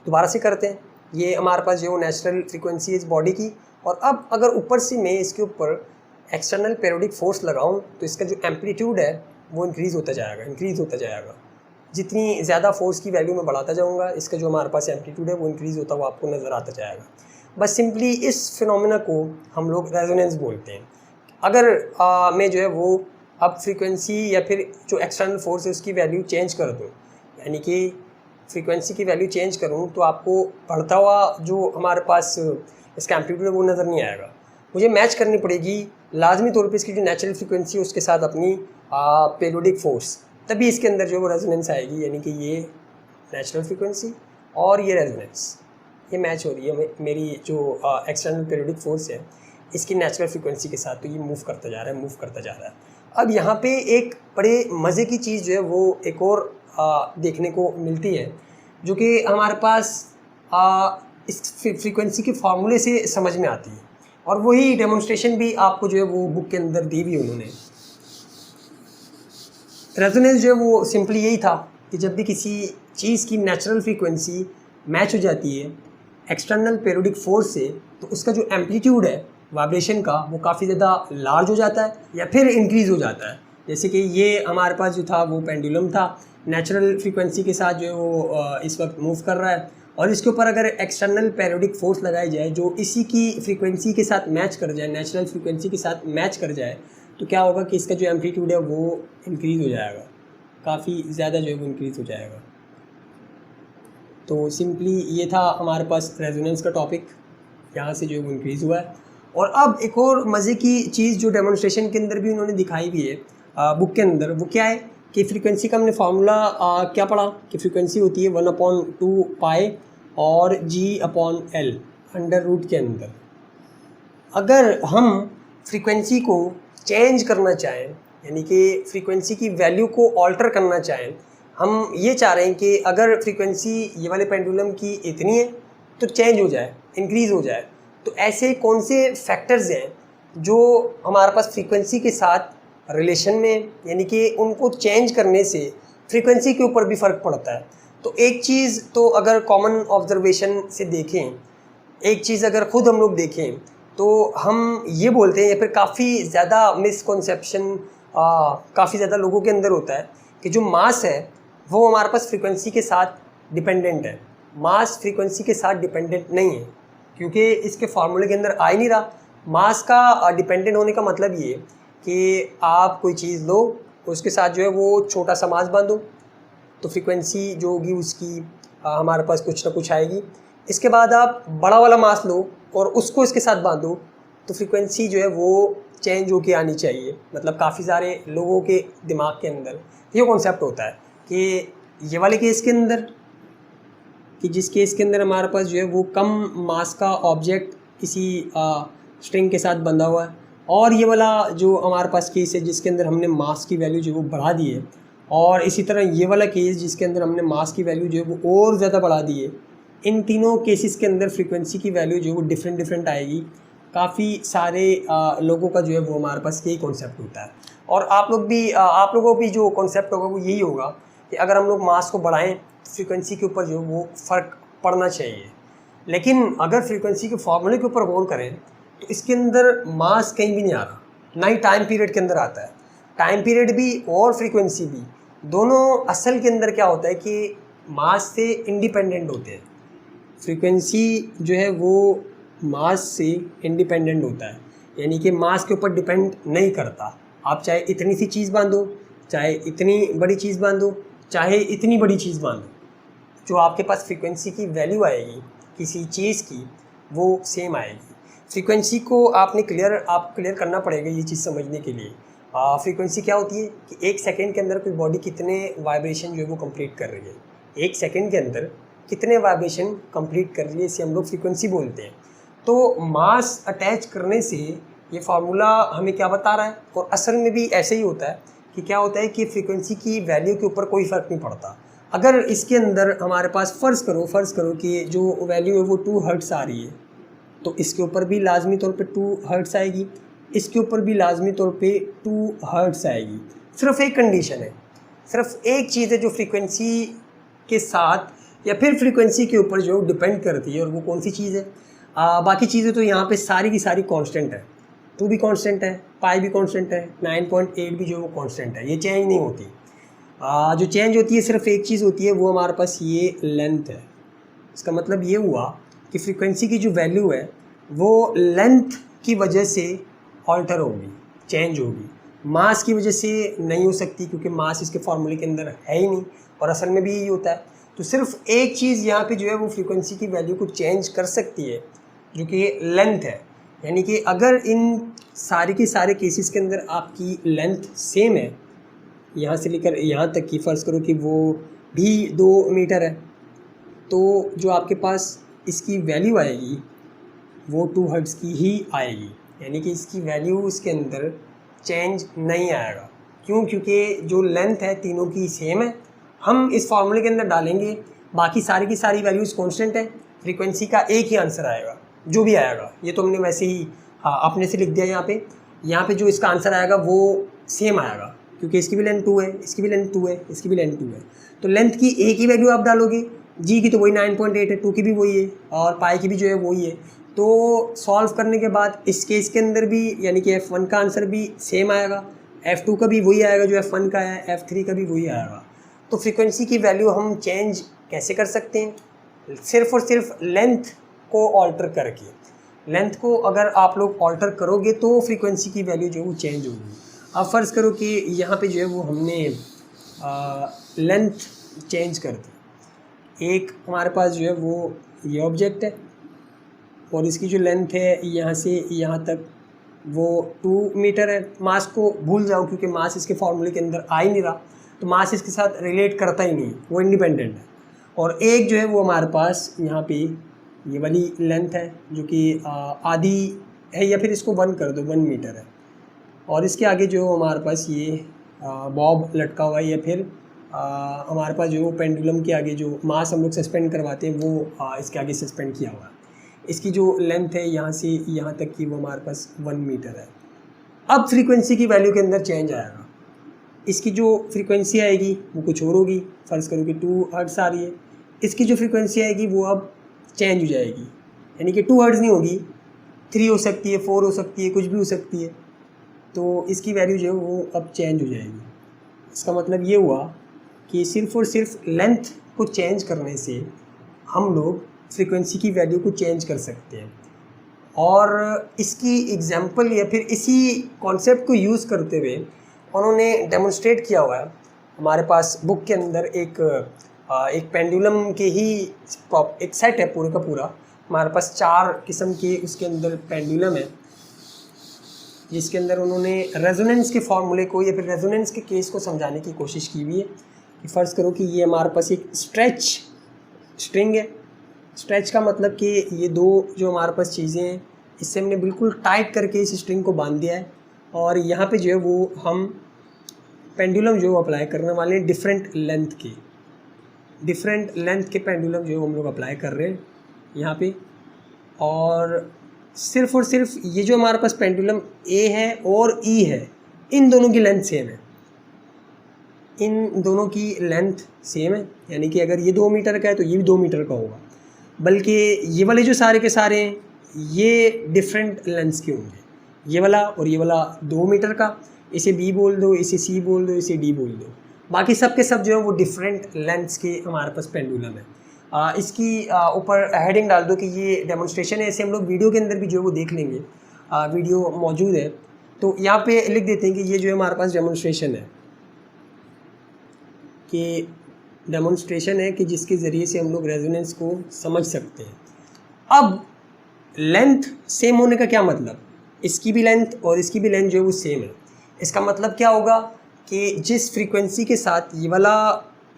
दोबारा से करते हैं। ये हमारे पास जो नेचुरल फ्रीक्वेंसी है इस बॉडी की। और अब अगर ऊपर से मैं इसके ऊपर एक्सटर्नल पेरियोडिक फोर्स लगाऊं तो इसका जो एम्पलीट्यूड है वो इंक्रीज़ होता जाएगा। जितनी ज़्यादा फोर्स की वैल्यू मैं बढ़ाता जाऊंगा, इसका जो हमारे पास एम्पलीट्यूड है वो इंक्रीज़ होता हुआ आपको नज़र आता जाएगा। बस सिंपली इस फिनोमेना को हम लोग रेजोनेंस बोलते हैं। अगर मैं जो है वो अब फ्रीक्वेंसी या फिर जो एक्सटर्नल फोर्स है उसकी वैल्यू चेंज कर दूँ, यानी कि फ्रीक्वेंसी की वैल्यू चेंज करूँ, तो आपको बढ़ता हुआ जो हमारे पास इसका एम्पलीट्यूड है वो नज़र नहीं आएगा। मुझे मैच करनी पड़ेगी लाजमी तौर पे इसकी जो नेचुरल फ्रीक्वेंसी है उसके साथ अपनी पेरियोडिक फोर्स, तभी इसके अंदर जो वो रेजोनेंस आएगी। यानी कि ये नेचुरल फ्रीक्वेंसी और ये रेजोनेंस ये मैच हो रही है मेरी जो एक्सटर्नल पेरियोडिक फोर्स है इसकी नेचुरल फ्रीक्वेंसी के साथ, तो ये मूव करता जा रहा है। अब यहाँ पे एक बड़े मज़े की चीज़ जो है वो एक और देखने को मिलती है, जो कि हमारे पास इस फ्रीक्वेंसी के फार्मूले से समझ में आती है, और वही डेमोन्स्ट्रेशन भी आपको जो है वो बुक के अंदर दी हुई उन्होंने। रेजोनेंस जो है वो सिंपली यही था कि जब भी किसी चीज़ की नेचुरल फ्रीक्वेंसी मैच हो जाती है एक्सटर्नल पेरियोडिक फोर्स से, तो उसका जो एम्पलीट्यूड है वाइब्रेशन का वो काफ़ी ज़्यादा लार्ज हो जाता है या फिर इंक्रीज़ हो जाता है। जैसे कि ये हमारे पास जो था वो पेंडुलम था, नेचुरल फ्रीक्वेंसी के साथ जो है वो इस वक्त मूव कर रहा है, और इसके ऊपर अगर एक्सटर्नल पेरियोडिक फोर्स लगाई जाए जो इसी की फ्रीक्वेंसी के साथ मैच कर जाए, नेचुरल फ्रीक्वेंसी के साथ मैच कर जाए, तो क्या होगा कि इसका जो एम्पलीट्यूड है वो इंक्रीज़ हो जाएगा, काफ़ी ज़्यादा जो है वो इंक्रीज़ हो जाएगा। तो सिंपली ये था हमारे पास रेजोनेंस का टॉपिक, यहाँ से जो है वो इंक्रीज़ हुआ है। और अब एक और मज़े की चीज़ जो डेमोन्स्ट्रेशन के अंदर भी उन्होंने दिखाई हुई है बुक के अंदर, वो क्या है कि फ्रीक्वेंसी का हमने फार्मूला क्या पढ़ा कि फ्रीक्वेंसी होती है 1/2 पाई और G/L अंडर रूट के अंदर। अगर हम फ्रीक्वेंसी को चेंज करना चाहें, यानी कि फ्रीक्वेंसी की वैल्यू को ऑल्टर करना चाहें, हम ये चाह रहे हैं कि अगर फ्रीक्वेंसी ये वाले पेंडुलम की इतनी है तो चेंज हो जाए, इंक्रीज़ हो जाए, तो ऐसे कौन से फैक्टर्स हैं जो हमारे पास फ्रीक्वेंसी के साथ रिलेशन में, यानी कि उनको चेंज करने से फ्रीक्वेंसी के ऊपर भी फ़र्क पड़ता है। तो एक चीज़ तो अगर कॉमन ऑब्जर्वेशन से देखें, एक चीज़ अगर ख़ुद हम लोग देखें, तो हम ये बोलते हैं, या फिर काफ़ी ज़्यादा मिसकॉन्सेप्शन काफ़ी ज़्यादा लोगों के अंदर होता है कि जो मास है वो हमारे पास फ्रीक्वेंसी के साथ डिपेंडेंट है। मास फ्रीक्वेंसी के साथ डिपेंडेंट नहीं है, क्योंकि इसके फार्मूले के अंदर आ ही नहीं रहा। मास का डिपेंडेंट होने का मतलब ये कि आप कोई चीज़ लो, उसके साथ जो है वो छोटा सा मास बांधो, तो फ्रीक्वेंसी जो होगी उसकी हमारे पास कुछ ना कुछ आएगी। इसके बाद आप बड़ा वाला मास लो और उसको इसके साथ बांधो, तो फ्रीक्वेंसी जो है वो चेंज होके आनी चाहिए। मतलब काफ़ी सारे लोगों के दिमाग के अंदर ये कॉन्सेप्ट होता है कि ये वाले केस के अंदर, कि जिस केस के अंदर हमारे पास जो है वो कम मास का ऑब्जेक्ट किसी स्ट्रिंग के साथ बंधा हुआ है, और ये वाला जो हमारे पास केस है जिसके अंदर हमने मास की वैल्यू जो है वो बढ़ा दी है, और इसी तरह ये वाला केस जिसके अंदर हमने मास की वैल्यू जो है वो और ज़्यादा बढ़ा दी है। इन तीनों केसेस के अंदर फ्रीक्वेंसी की वैल्यू जो है वो डिफरेंट आएगी। काफ़ी सारे लोगों का जो है वो हमारे पास यही कॉन्सेप्ट होता है, और आप लोगों भी जो कॉन्सेप्ट होगा वो यही होगा कि अगर हम लोग मास को बढ़ाएं फ्रीक्वेंसी के ऊपर जो वो फ़र्क पड़ना चाहिए। लेकिन अगर फ्रीक्वेंसी के फार्मूले के ऊपर गौर करें तो इसके अंदर मास कहीं भी नहीं आ रहा, ना ही टाइम पीरियड के अंदर आता है। टाइम पीरियड भी और फ्रीक्वेंसी भी दोनों असल के अंदर क्या होता है कि मास से इंडिपेंडेंट होते हैं। फ्रीक्वेंसी जो है वो मास से इंडिपेंडेंट होता है, यानी कि मास के ऊपर डिपेंड नहीं करता। आप चाहे इतनी सी चीज़ बांधो, चाहे इतनी बड़ी चीज़ बांधो, चाहे इतनी बड़ी चीज़ बांधो, जो आपके पास फ्रीक्वेंसी की वैल्यू आएगी किसी चीज़ की वो सेम आएगी। फ्रीक्वेंसी को आपने क्लियर करना पड़ेगा ये चीज़ समझने के लिए। फ्रीक्वेंसी क्या होती है कि एक सेकंड के अंदर कोई बॉडी कितने वाइब्रेशन जो है वो कंप्लीट कर रही है, एक सेकंड के अंदर कितने वाइब्रेशन कंप्लीट कर रही है, इसे हम लोग फ्रीक्वेंसी बोलते हैं। तो मास अटैच करने से ये फार्मूला हमें क्या बता रहा है, और असल में भी ऐसे ही होता है कि क्या होता है कि फ्रीक्वेंसी की वैल्यू के ऊपर कोई फ़र्क नहीं पड़ता। अगर इसके अंदर हमारे पास फ़र्ज़ करो कि जो वैल्यू है वो 2 हर्ट्ज़ आ रही है, तो इसके ऊपर भी लाजमी तौर पे 2 हर्ट्ज़ आएगी, इसके ऊपर भी लाजमी तौर पे 2 हर्ट्ज़ आएगी। सिर्फ एक कंडीशन है, सिर्फ एक चीज़ है जो फ्रीक्वेंसी के साथ या फिर फ्रीक्वेंसी के ऊपर जो डिपेंड करती है, और वो कौन सी चीज़ है। बाकी चीज़ें तो यहाँ पे सारी की सारी कांस्टेंट है। 2 भी कांस्टेंट है, पाई भी कांस्टेंट है, 9.8 भी जो है वो कांस्टेंट है, ये चेंज नहीं होती। जो चेंज होती है सिर्फ एक चीज़ होती है, वो हमारे पास ये लेंथ है। इसका मतलब ये हुआ कि फ्रीक्वेंसी की जो वैल्यू है वो लेंथ की वजह से ऑल्टर होगी, चेंज होगी। मास की वजह से नहीं हो सकती, क्योंकि मास इसके फार्मूले के अंदर है ही नहीं, और असल में भी यही होता है। तो सिर्फ एक चीज़ यहाँ पे जो है वो फ्रीक्वेंसी की वैल्यू को चेंज कर सकती है, जो कि लेंथ है। यानी कि अगर इन सारे के सारे केसेस के अंदर आपकी लेंथ सेम है, यहाँ से लेकर यहाँ तक की फ़र्ज़ करो कि वो भी 2 मीटर है, तो जो आपके पास इसकी वैल्यू आएगी वो 2 हर्ट्ज़ की ही आएगी। यानी कि इसकी वैल्यू इसके अंदर चेंज नहीं आएगा। क्यों? क्योंकि जो लेंथ है तीनों की सेम है। हम इस फार्मूले के अंदर डालेंगे, बाकी सारी की सारी वैल्यूज़ कांस्टेंट है, फ्रीक्वेंसी का एक ही आंसर आएगा जो भी आएगा। ये तो हमने वैसे ही अपने से लिख दिया यहाँ पे जो इसका आंसर आएगा वो सेम आएगा, क्योंकि इसकी भी लेंथ 2 है, इसकी भी लेंथ 2 है, इसकी भी लेंथ 2 है। तो लेंथ की एक ही वैल्यू आप डालोगे, जी की तो वही 9.8 है, 2 की भी वही है, और पाई की भी जो है वही है। तो सॉल्व करने के बाद इस केस के अंदर भी यानी कि F1 का आंसर भी सेम आएगा, F2 का भी वही आएगा जो F1 का है, F3 का भी वही आएगा। तो फ्रीक्वेंसी की वैल्यू हम चेंज कैसे कर सकते हैं? सिर्फ और सिर्फ लेंथ को ऑल्टर करके। लेंथ को अगर आप लोग ऑल्टर करोगे तो फ्रीक्वेंसी की वैल्यू जो है वो चेंज होगी। अब फ़र्ज़ करो कि यहाँ पे जो है वो हमने लेंथ चेंज कर दी। एक हमारे पास जो है वो ये ऑब्जेक्ट है, और इसकी जो लेंथ है यहाँ से यहाँ तक वो 2 मीटर है। मास को भूल जाओ, क्योंकि मास इसके फार्मूले के अंदर आ ही नहीं रहा, तो मास इसके साथ रिलेट करता ही नहीं, वो इंडिपेंडेंट है। और एक जो है वो हमारे पास यहाँ पे ये वाली लेंथ है, जो कि आधी है, या फिर इसको 1 कर दो, 1 मीटर है। और इसके आगे जो हमारे पास ये बॉब लटका हुआ है, या फिर हमारे पास जो पेंडुलम के आगे जो मास हम लोग सस्पेंड करवाते हैं वो इसके आगे सस्पेंड किया हुआ है। इसकी जो लेंथ है यहाँ से यहाँ तक की वो हमारे पास 1 मीटर है। अब फ्रीक्वेंसी की वैल्यू के अंदर चेंज आएगा। इसकी जो फ्रीक्वेंसी आएगी वो कुछ और होगी, फ़र्ज़ करो कि 2 हर्ट्ज़ आ रही है। इसकी जो फ्रीक्वेंसी आएगी वो अब चेंज हो जाएगी, यानी कि 2 हर्ट्ज़ नहीं होगी, 3 हो सकती है, 4 हो सकती है, कुछ भी हो सकती है। तो इसकी वैल्यू जो है वो अब चेंज हो जाएगी। इसका मतलब ये हुआ कि सिर्फ़ और सिर्फ लेंथ को चेंज करने से हम लोग फ्रीक्वेंसी की वैल्यू को चेंज कर सकते हैं। और इसकी एग्जांपल या फिर इसी कॉन्सेप्ट को यूज़ करते हुए उन्होंने डेमोन्स्ट्रेट किया हुआ है। हमारे पास बुक के अंदर एक पेंडुलम के ही एक सेट है पूरे का पूरा। हमारे पास 4 किस्म के उसके अंदर पेंडुलम है, जिसके अंदर उन्होंने रेजोनेंस के फार्मूले को या फिर रेजोनेंस के केस को समझाने की कोशिश की हुई है। कि फ़र्ज़ करो कि ये हमारे पास एक स्ट्रेच स्ट्रिंग है। स्ट्रेच का मतलब कि ये 2 जो हमारे पास चीज़ें हैं, इससे हमने बिल्कुल टाइट करके इस स्ट्रिंग को बांध दिया है, और यहाँ पे जो है वो हम पेंडुलम जो अप्लाई करने वाले हैं डिफरेंट लेंथ के पेंडुलम जो हम लोग अप्लाई कर रहे हैं यहाँ पे। और सिर्फ ये जो हमारे पास पेंडुलम ए है और ई है, इन दोनों की लेंथ सेम है। इन दोनों की लेंथ सेम है, यानी कि अगर ये 2 मीटर का है तो ये भी 2 मीटर का होगा। बल्कि ये वाले जो सारे के सारे हैं ये डिफरेंट लेंथ्स के होंगे। ये वाला और ये वाला 2 मीटर का, इसे बी बोल दो, इसे सी बोल दो, इसे डी बोल दो। बाकी सब के सब जो है वो डिफरेंट लेंथ्स के हमारे पास पेंडुलम है। इसकी ऊपर हेडिंग डाल दो कि ये डेमोन्स्ट्रेशन है। ऐसे हम लोग वीडियो के अंदर भी जो है वो देख लेंगे, वीडियो मौजूद है। तो यहाँ पे लिख देते हैं कि ये जो है हमारे पास डेमोन्स्ट्रेशन है, कि डेमोन्स्ट्रेशन है कि जिसके ज़रिए से हम लोग रेजोनेंस को समझ सकते हैं। अब लेंथ सेम होने का क्या मतलब? इसकी भी लेंथ और इसकी भी लेंथ जो है वो सेम है। इसका मतलब क्या होगा कि जिस फ्रीक्वेंसी के साथ ये वाला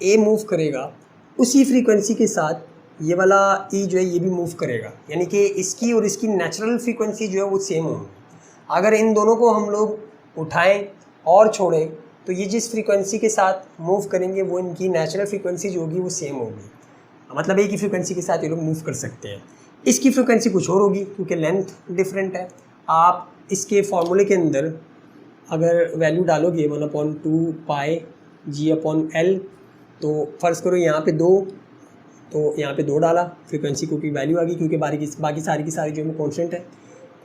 ए मूव करेगा, उसी फ्रीक्वेंसी के साथ ये वाला ई जो है ये भी मूव करेगा। यानी कि इसकी और इसकी नेचुरल फ्रीक्वेंसी जो है वो सेम होगी। अगर इन दोनों को हम लोग उठाएं और छोड़ें तो ये जिस फ्रीक्वेंसी के साथ मूव करेंगे वो इनकी नेचुरल फ्रीक्वेंसी जो होगी वो सेम होगी। मतलब एक ही फ्रीक्वेंसी के साथ ये लोग मूव कर सकते हैं। इसकी फ्रीक्वेंसी कुछ और होगी क्योंकि लेंथ डिफरेंट है। आप इसके फॉर्मूले के अंदर अगर वैल्यू डालोगे 1/2 पाई G/L, तो फ़र्ज़ करो यहाँ पे 2 तो यहाँ पे 2 डाला, फ्रीक्वेंसी को की वैल्यू आ गई, क्योंकि बाकी सारी की सारी जो है कॉन्स्टेंट है।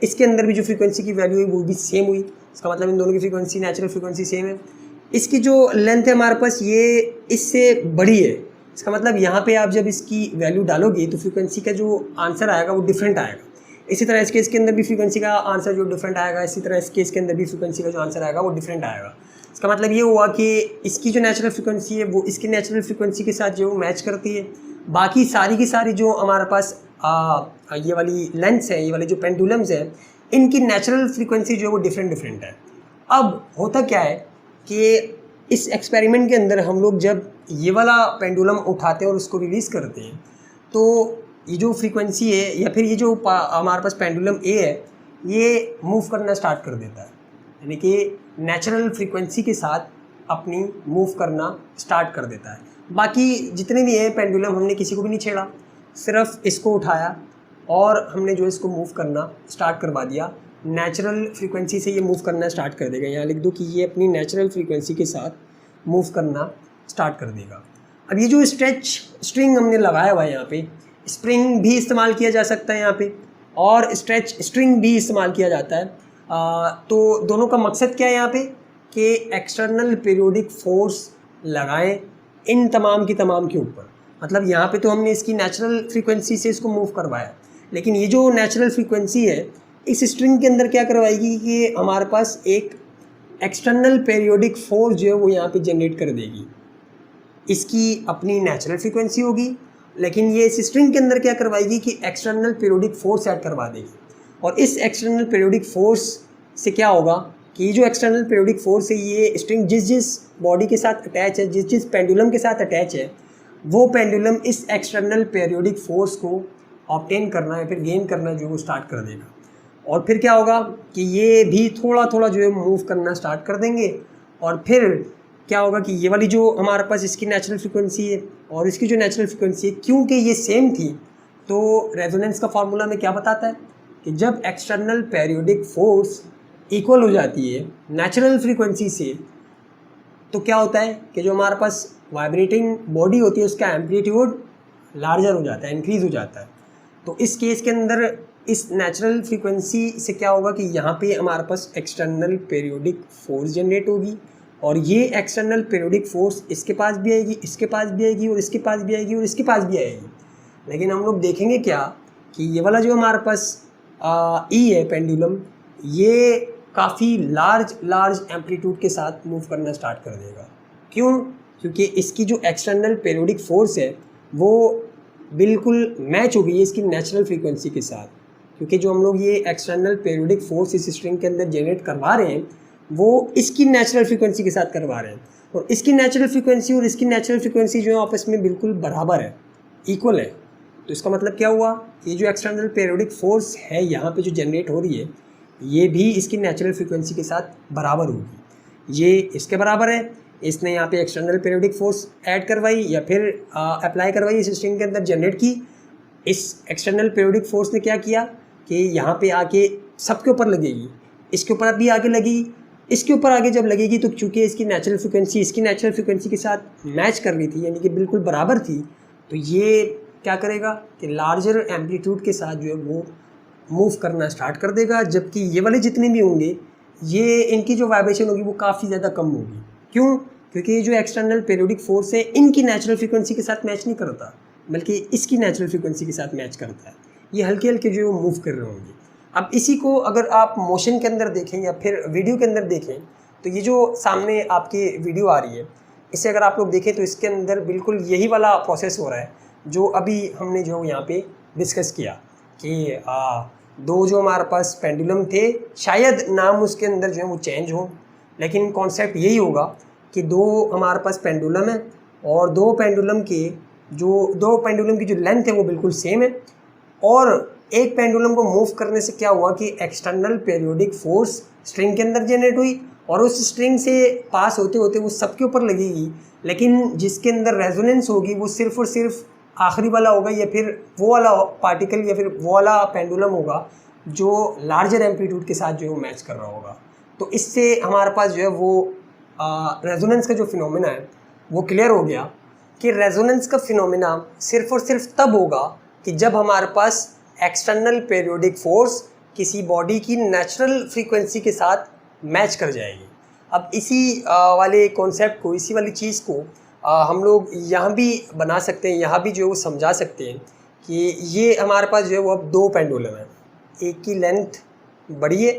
इसके अंदर भी जो फ्रीक्वेंसी की वैल्यू है वो भी सेम हुई, इसका मतलब इन दोनों की फ्रीक्वेंसी नेचुरल फ्रीक्वेंसी सेम है। इसकी जो लेंथ है हमारे पास ये इससे बड़ी है, इसका मतलब यहाँ पे आप जब इसकी वैल्यू डालोगे तो फ्रीक्वेंसी का जो आंसर आएगा वो डिफरेंट आएगा। इसी तरह इस केस के अंदर भी फ्रीक्वेंसी का आंसर जो डिफरेंट आएगा, इसी तरह इस केस के अंदर भी फ्रीक्वेंसी का जो आंसर आएगा वो डिफरेंट आएगा। इसका मतलब ये हुआ कि इसकी जो नेचुरल फ्रीक्वेंसी है वो इसकी नेचुरल फ्रीक्वेंसी के साथ जो मैच करती है। बाकी सारी की सारी जो हमारे पास ये वाली लेंथ्स है, ये वाले जो पेंडुलम्स हैं, इनकी नेचुरल फ्रीक्वेंसी जो है वो डिफरेंट है। अब होता क्या है कि इस एक्सपेरिमेंट के अंदर हम लोग जब ये वाला पेंडुलम उठाते हैं और उसको रिलीज़ करते हैं तो ये जो फ्रीक्वेंसी है या फिर ये जो हमारे पास पेंडुलम ए है ये मूव करना स्टार्ट कर देता है, यानी कि नेचुरल फ्रीक्वेंसी के साथ अपनी मूव करना स्टार्ट कर देता है। बाकी जितने भी हैं पेंडुलम हमने किसी को भी नहीं छेड़ा, सिर्फ इसको उठाया और हमने जो इसको मूव करना स्टार्ट करवा दिया। नेचुरल फ्रीक्वेंसी से ये मूव करना स्टार्ट कर देगा, यहाँ लिख दो कि ये अपनी नेचुरल फ्रीक्वेंसी के साथ मूव करना स्टार्ट कर देगा। अब ये जो स्ट्रिंग हमने लगाया हुआ है, यहाँ पे स्प्रिंग भी इस्तेमाल किया जा सकता है यहाँ पे, और स्ट्रेच स्ट्रिंग भी इस्तेमाल किया जाता है। तो दोनों का मकसद क्या है यहाँ पे कि एक्सटर्नल पीरियोडिक फोर्स लगाएं इन तमाम की तमाम के ऊपर। मतलब यहाँ पे तो हमने इसकी नेचुरल फ्रीक्वेंसी से इसको मूव करवाया, लेकिन ये जो नेचुरल फ्रीक्वेंसी है इस स्ट्रिंग के अंदर क्या करवाएगी कि हमारे पास एक एक्सटर्नल पीरियोडिक फोर्स जो है वो यहाँ पे जनरेट कर देगी। इसकी अपनी नेचुरल फ्रीक्वेंसी होगी, लेकिन ये इस स्ट्रिंग के अंदर क्या करवाएगी कि एक्सटर्नल पीरियोडिक फोर्स ऐड करवा देगी। और इस एक्सटर्नल पीरियोडिक फोर्स से क्या होगा कि ये जो एक्सटर्नल पीरियोडिक फोर्स है ये स्ट्रिंग जिस बॉडी के साथ अटैच है, जिस पेंडुलम के साथ अटैच है, वो पेंडुलम इस एक्सटर्नल पीरियोडिक फोर्स को ऑब्टेन करना या फिर गेन करना जो वो स्टार्ट कर देगा। और फिर क्या होगा कि ये भी थोड़ा थोड़ा जो है मूव करना स्टार्ट कर देंगे। और फिर क्या होगा कि ये वाली जो हमारे पास इसकी नेचुरल फ्रीक्वेंसी है और इसकी जो नेचुरल फ्रीक्वेंसी है, क्योंकि ये सेम थी, तो रेजोनेंस का फार्मूला में क्या बताता है कि जब एक्सटर्नल पीरियोडिक फोर्स इक्वल हो जाती है नेचुरल फ्रीक्वेंसी से, तो क्या होता है कि जो हमारे पास वाइब्रेटिंग बॉडी होती है उसका एम्पलीट्यूड लार्जर हो जाता है, इंक्रीज़ हो जाता है। तो इस केस के अंदर इस नेचुरल फ्रीक्वेंसी से क्या होगा कि यहाँ पे हमारे पास एक्सटर्नल पीरियोडिक फोर्स जनरेट होगी, और ये एक्सटर्नल पीरियोडिक फोर्स इसके पास भी आएगी, इसके पास भी आएगी, और इसके पास भी आएगी, और इसके पास भी आएगी। लेकिन हम लोग देखेंगे क्या कि ये वाला जो हमारे पास ई है पेंडुलम, ये काफ़ी लार्ज एम्पलीट्यूड के साथ मूव करना स्टार्ट कर देगा। क्यों? क्योंकि इसकी जो एक्सटर्नल पीरियोडिक फोर्स है वो बिल्कुल मैच हो गई है इसकी नेचुरल फ्रीक्वेंसी के साथ। क्योंकि जो हम लोग ये एक्सटर्नल पीरियोडिक फोर्स इस स्ट्रिंग के अंदर जनरेट करवा रहे हैं वो इसकी नेचुरल फ्रीक्वेंसी के साथ करवा रहे हैं, और इसकी नेचुरल फ्रीक्वेंसी और इसकी नेचुरल फ्रीक्वेंसी जो है आपस में बिल्कुल बराबर है, इक्वल है। तो इसका मतलब क्या हुआ कि जो एक्सटर्नल पीरियोडिक फोर्स है यहाँ पे जो जनरेट हो रही है ये भी इसकी नेचुरल फ्रीक्वेंसी के साथ बराबर होगी। ये इसके बराबर है, इसने यहाँ पे एक्सटर्नल पीरियोडिक फोर्स ऐड करवाई या फिर अप्लाई करवाई इस स्ट्रिंग के अंदर जनरेट की। इस एक्सटर्नल पीरियोडिक फोर्स ने क्या किया कि यहाँ पे आके सबके ऊपर लगेगी, इसके ऊपर भी आगे लगेगी, इसके ऊपर आगे जब लगेगी तो चूँकि इसकी नेचुरल फ्रीक्वेंसी इसकी नेचुरल फ्रीक्वेंसी के साथ मैच कर रही थी, यानी कि बिल्कुल बराबर थी, तो ये क्या करेगा कि लार्जर एम्पलीट्यूड के साथ जो है वो मूव करना स्टार्ट कर देगा। जबकि ये वाले जितने भी होंगे ये इनकी जो वाइब्रेशन होगी वो काफ़ी ज़्यादा कम होगी। क्यों? क्योंकि ये जो एक्सटर्नल पीरियोडिक फोर्स है इनकी नेचुरल फ्रीक्वेंसी के साथ मैच नहीं करता, बल्कि इसकी नेचुरल फ्रीक्वेंसी के साथ मैच करता है। ये हल्के हल्के जो है मूव कर रहे होंगे। अब इसी को अगर आप मोशन के अंदर देखें या फिर वीडियो के अंदर देखें, तो ये जो सामने आपके वीडियो आ रही है इसे अगर आप लोग देखें तो इसके अंदर बिल्कुल यही वाला प्रोसेस हो रहा है जो अभी हमने जो यहाँ पे डिस्कस किया कि दो जो हमारे पास पेंडुलम थे, शायद नाम उसके अंदर जो है वो चेंज हो, लेकिन कॉन्सेप्ट यही होगा कि दो हमारे पास पेंडुलम है और दो पेंडुलम की जो लेंथ है वो बिल्कुल सेम है, और एक पेंडुलम को मूव करने से क्या हुआ कि एक्सटर्नल पीरियोडिक फोर्स स्ट्रिंग के अंदर जनरेट हुई और उस स्ट्रिंग से पास होते होते वो सबके ऊपर लगेगी, लेकिन जिसके अंदर रेजोनेंस होगी वो सिर्फ और सिर्फ आखिरी वाला होगा या फिर वो वाला पार्टिकल या फिर वो वाला पेंडुलम होगा जो लार्जर एम्पलीट्यूड के साथ जो है मैच कर रहा होगा। तो इससे हमारे पास जो है वो रेजोनेंस का जो फिनोमेना है वो क्लियर हो गया कि रेजोनेंस का फिनोमेना सिर्फ और सिर्फ तब होगा कि जब हमारे पास एक्सटर्नल पीरियोडिक फोर्स किसी बॉडी की नेचुरल फ्रीक्वेंसी के साथ मैच कर जाएगी। अब इसी वाले कॉन्सेप्ट को, इसी वाली चीज़ को हम लोग यहाँ भी बना सकते हैं, यहाँ भी जो है वो समझा सकते हैं कि ये हमारे पास जो है वो अब दो पेंडुलम है, एक की लेंथ बड़ी है,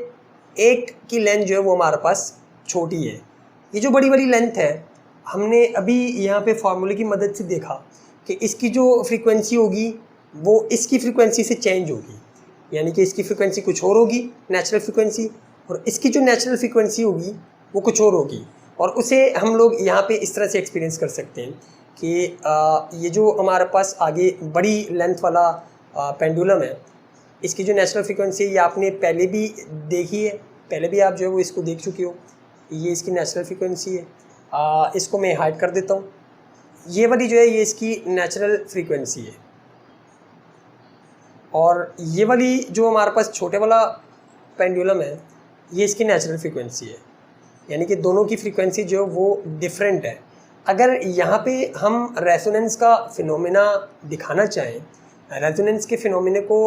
एक की लेंथ जो है वो हमारे पास छोटी है। ये जो बड़ी बड़ी लेंथ है, हमने अभी यहाँ पे फार्मूले की मदद से देखा कि इसकी जो फ्रीक्वेंसी होगी वो इसकी फ्रीक्वेंसी से चेंज होगी, यानी कि इसकी फ्रीक्वेंसी कुछ और होगी नेचुरल फ्रीक्वेंसी, और इसकी जो नेचुरल फ्रीक्वेंसी होगी वो कुछ और होगी। और उसे हम लोग यहाँ पे इस तरह से एक्सपीरियंस कर सकते हैं कि ये जो हमारे पास आगे बड़ी लेंथ वाला पेंडुलम है, इसकी जो नेचुरल फ्रीक्वेंसी है ये आपने पहले भी देखी है, पहले भी आप जो है वो इसको देख चुके हो। ये इसकी नेचुरल फ्रीक्वेंसी है, इसको मैं हाइड कर देता हूँ। ये वाली जो है ये इसकी नेचुरल फ्रीक्वेंसी है, और ये वाली जो हमारे पास छोटे वाला पेंडुलम है ये इसकी नेचुरल फ्रीक्वेंसी है, यानी कि दोनों की फ्रीक्वेंसी जो है वो डिफरेंट है। अगर यहाँ पे हम रेजोनेंस का फिनोमेना दिखाना चाहें, रेजोनेंस के फिनोमेने को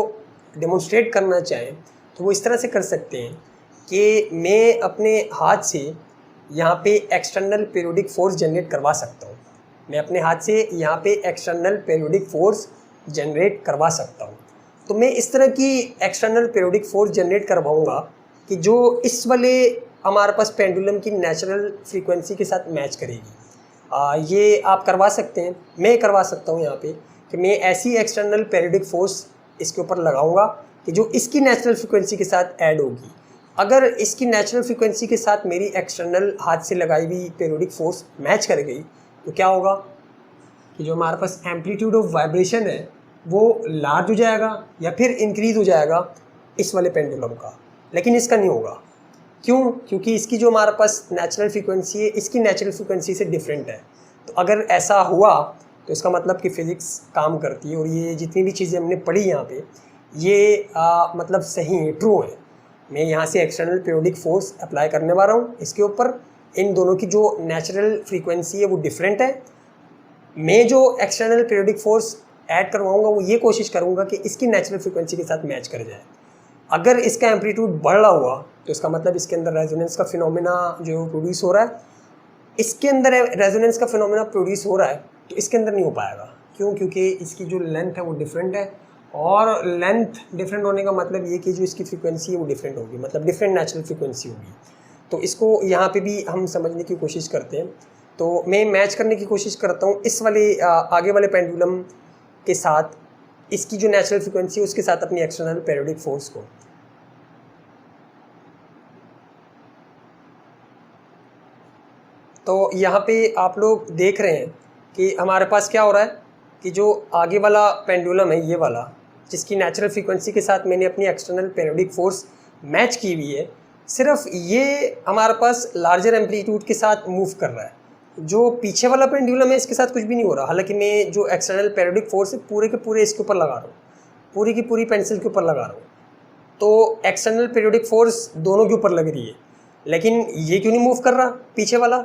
डेमोन्स्ट्रेट करना चाहें, तो वो इस तरह से कर सकते हैं कि मैं अपने हाथ से यहाँ पे एक्सटर्नल पीरियोडिक फोर्स जनरेट करवा सकता हूँ। मैं अपने हाथ से यहाँ पे एक्सटर्नल पीरियोडिक फोर्स जनरेट करवा सकता हूँ। तो मैं इस तरह की एक्सटर्नल पीरियोडिक फोर्स जनरेट करवाऊँगा कि जो इस वाले हमारे पास पेंडुलम की नेचुरल फ्रीक्वेंसी के साथ मैच करेगी। ये आप करवा सकते हैं, मैं करवा सकता हूँ यहाँ पे कि मैं ऐसी एक्सटर्नल पीरियोडिक फोर्स इसके ऊपर लगाऊंगा कि जो इसकी नेचुरल फ्रीक्वेंसी के साथ ऐड होगी। अगर इसकी नेचुरल फ्रीक्वेंसी के साथ मेरी एक्सटर्नल हाथ से लगाई हुई पीरियोडिक फोर्स मैच कर गई तो क्या होगा कि जो हमारे पास एम्पलीट्यूड ऑफ वाइब्रेशन है वो लार्ज हो जाएगा या फिर इंक्रीज़ हो जाएगा इस वाले पेंडुलम का, लेकिन इसका नहीं होगा। क्यों? क्योंकि इसकी जो हमारे पास नेचुरल फ्रीक्वेंसी है इसकी नेचुरल फ्रीक्वेंसी से डिफरेंट है। तो अगर ऐसा हुआ तो इसका मतलब कि फ़िज़िक्स काम करती है, और ये जितनी भी चीज़ें हमने पढ़ी यहाँ पे ये मतलब सही है, ट्रू है। मैं यहाँ से एक्सटर्नल पीरियोडिक फोर्स अप्लाई करने वाला हूँ इसके ऊपर। इन दोनों की जो नेचुरल फ्रीक्वेंसी है वो डिफरेंट है। मैं जो एक्सटर्नल पीरियोडिक फोर्स ऐड करवाऊँगा वो ये कोशिश करूँगा कि इसकी नेचुरल फ्रीक्वेंसी के साथ मैच कर जाए। अगर इसका एम्पलीट्यूड बढ़ रहा हुआ तो इसका मतलब इसके अंदर रेजोनेंस का फिनोमेना जो प्रोड्यूस हो रहा है, इसके अंदर रेजोनेंस का फिनोमेना प्रोड्यूस हो रहा है तो इसके अंदर नहीं हो पाएगा। क्यों? क्योंकि इसकी जो लेंथ है वो डिफरेंट है, और लेंथ डिफरेंट होने का मतलब ये कि जो इसकी फ्रीक्वेंसी है वो डिफरेंट होगी, मतलब डिफरेंट नेचुरल फ्रीक्वेंसी होगी। तो इसको यहाँ पे भी हम समझने की कोशिश करते हैं। तो मैं मैच करने की कोशिश करता हूँ इस वाले आगे वाले पेंडुलम के साथ इसकी जो नेचुरल फ्रीक्वेंसी है उसके साथ अपनी एक्सटर्नल पीरियोडिक फोर्स को। तो यहाँ पे आप लोग देख रहे हैं कि हमारे पास क्या हो रहा है कि जो आगे वाला पेंडुलम है ये वाला, जिसकी नेचुरल फ्रीक्वेंसी के साथ मैंने अपनी एक्सटर्नल पीरियोडिक फोर्स मैच की हुई है, सिर्फ ये हमारे पास लार्जर एम्पलीट्यूड के साथ मूव कर रहा है। जो पीछे वाला पेंडुलम है इसके साथ कुछ भी नहीं हो रहा। हालांकि मैं जो एक्सटर्नल पीरियोडिक फोर्स है पूरे के पूरे इसके ऊपर लगा रहा हूँ, पूरी की पूरी पेंसिल के ऊपर लगा रहा हूँ। तो एक्सटर्नल पीरियोडिक फोर्स दोनों के ऊपर लग रही है, लेकिन ये क्यों नहीं मूव कर रहा पीछे वाला?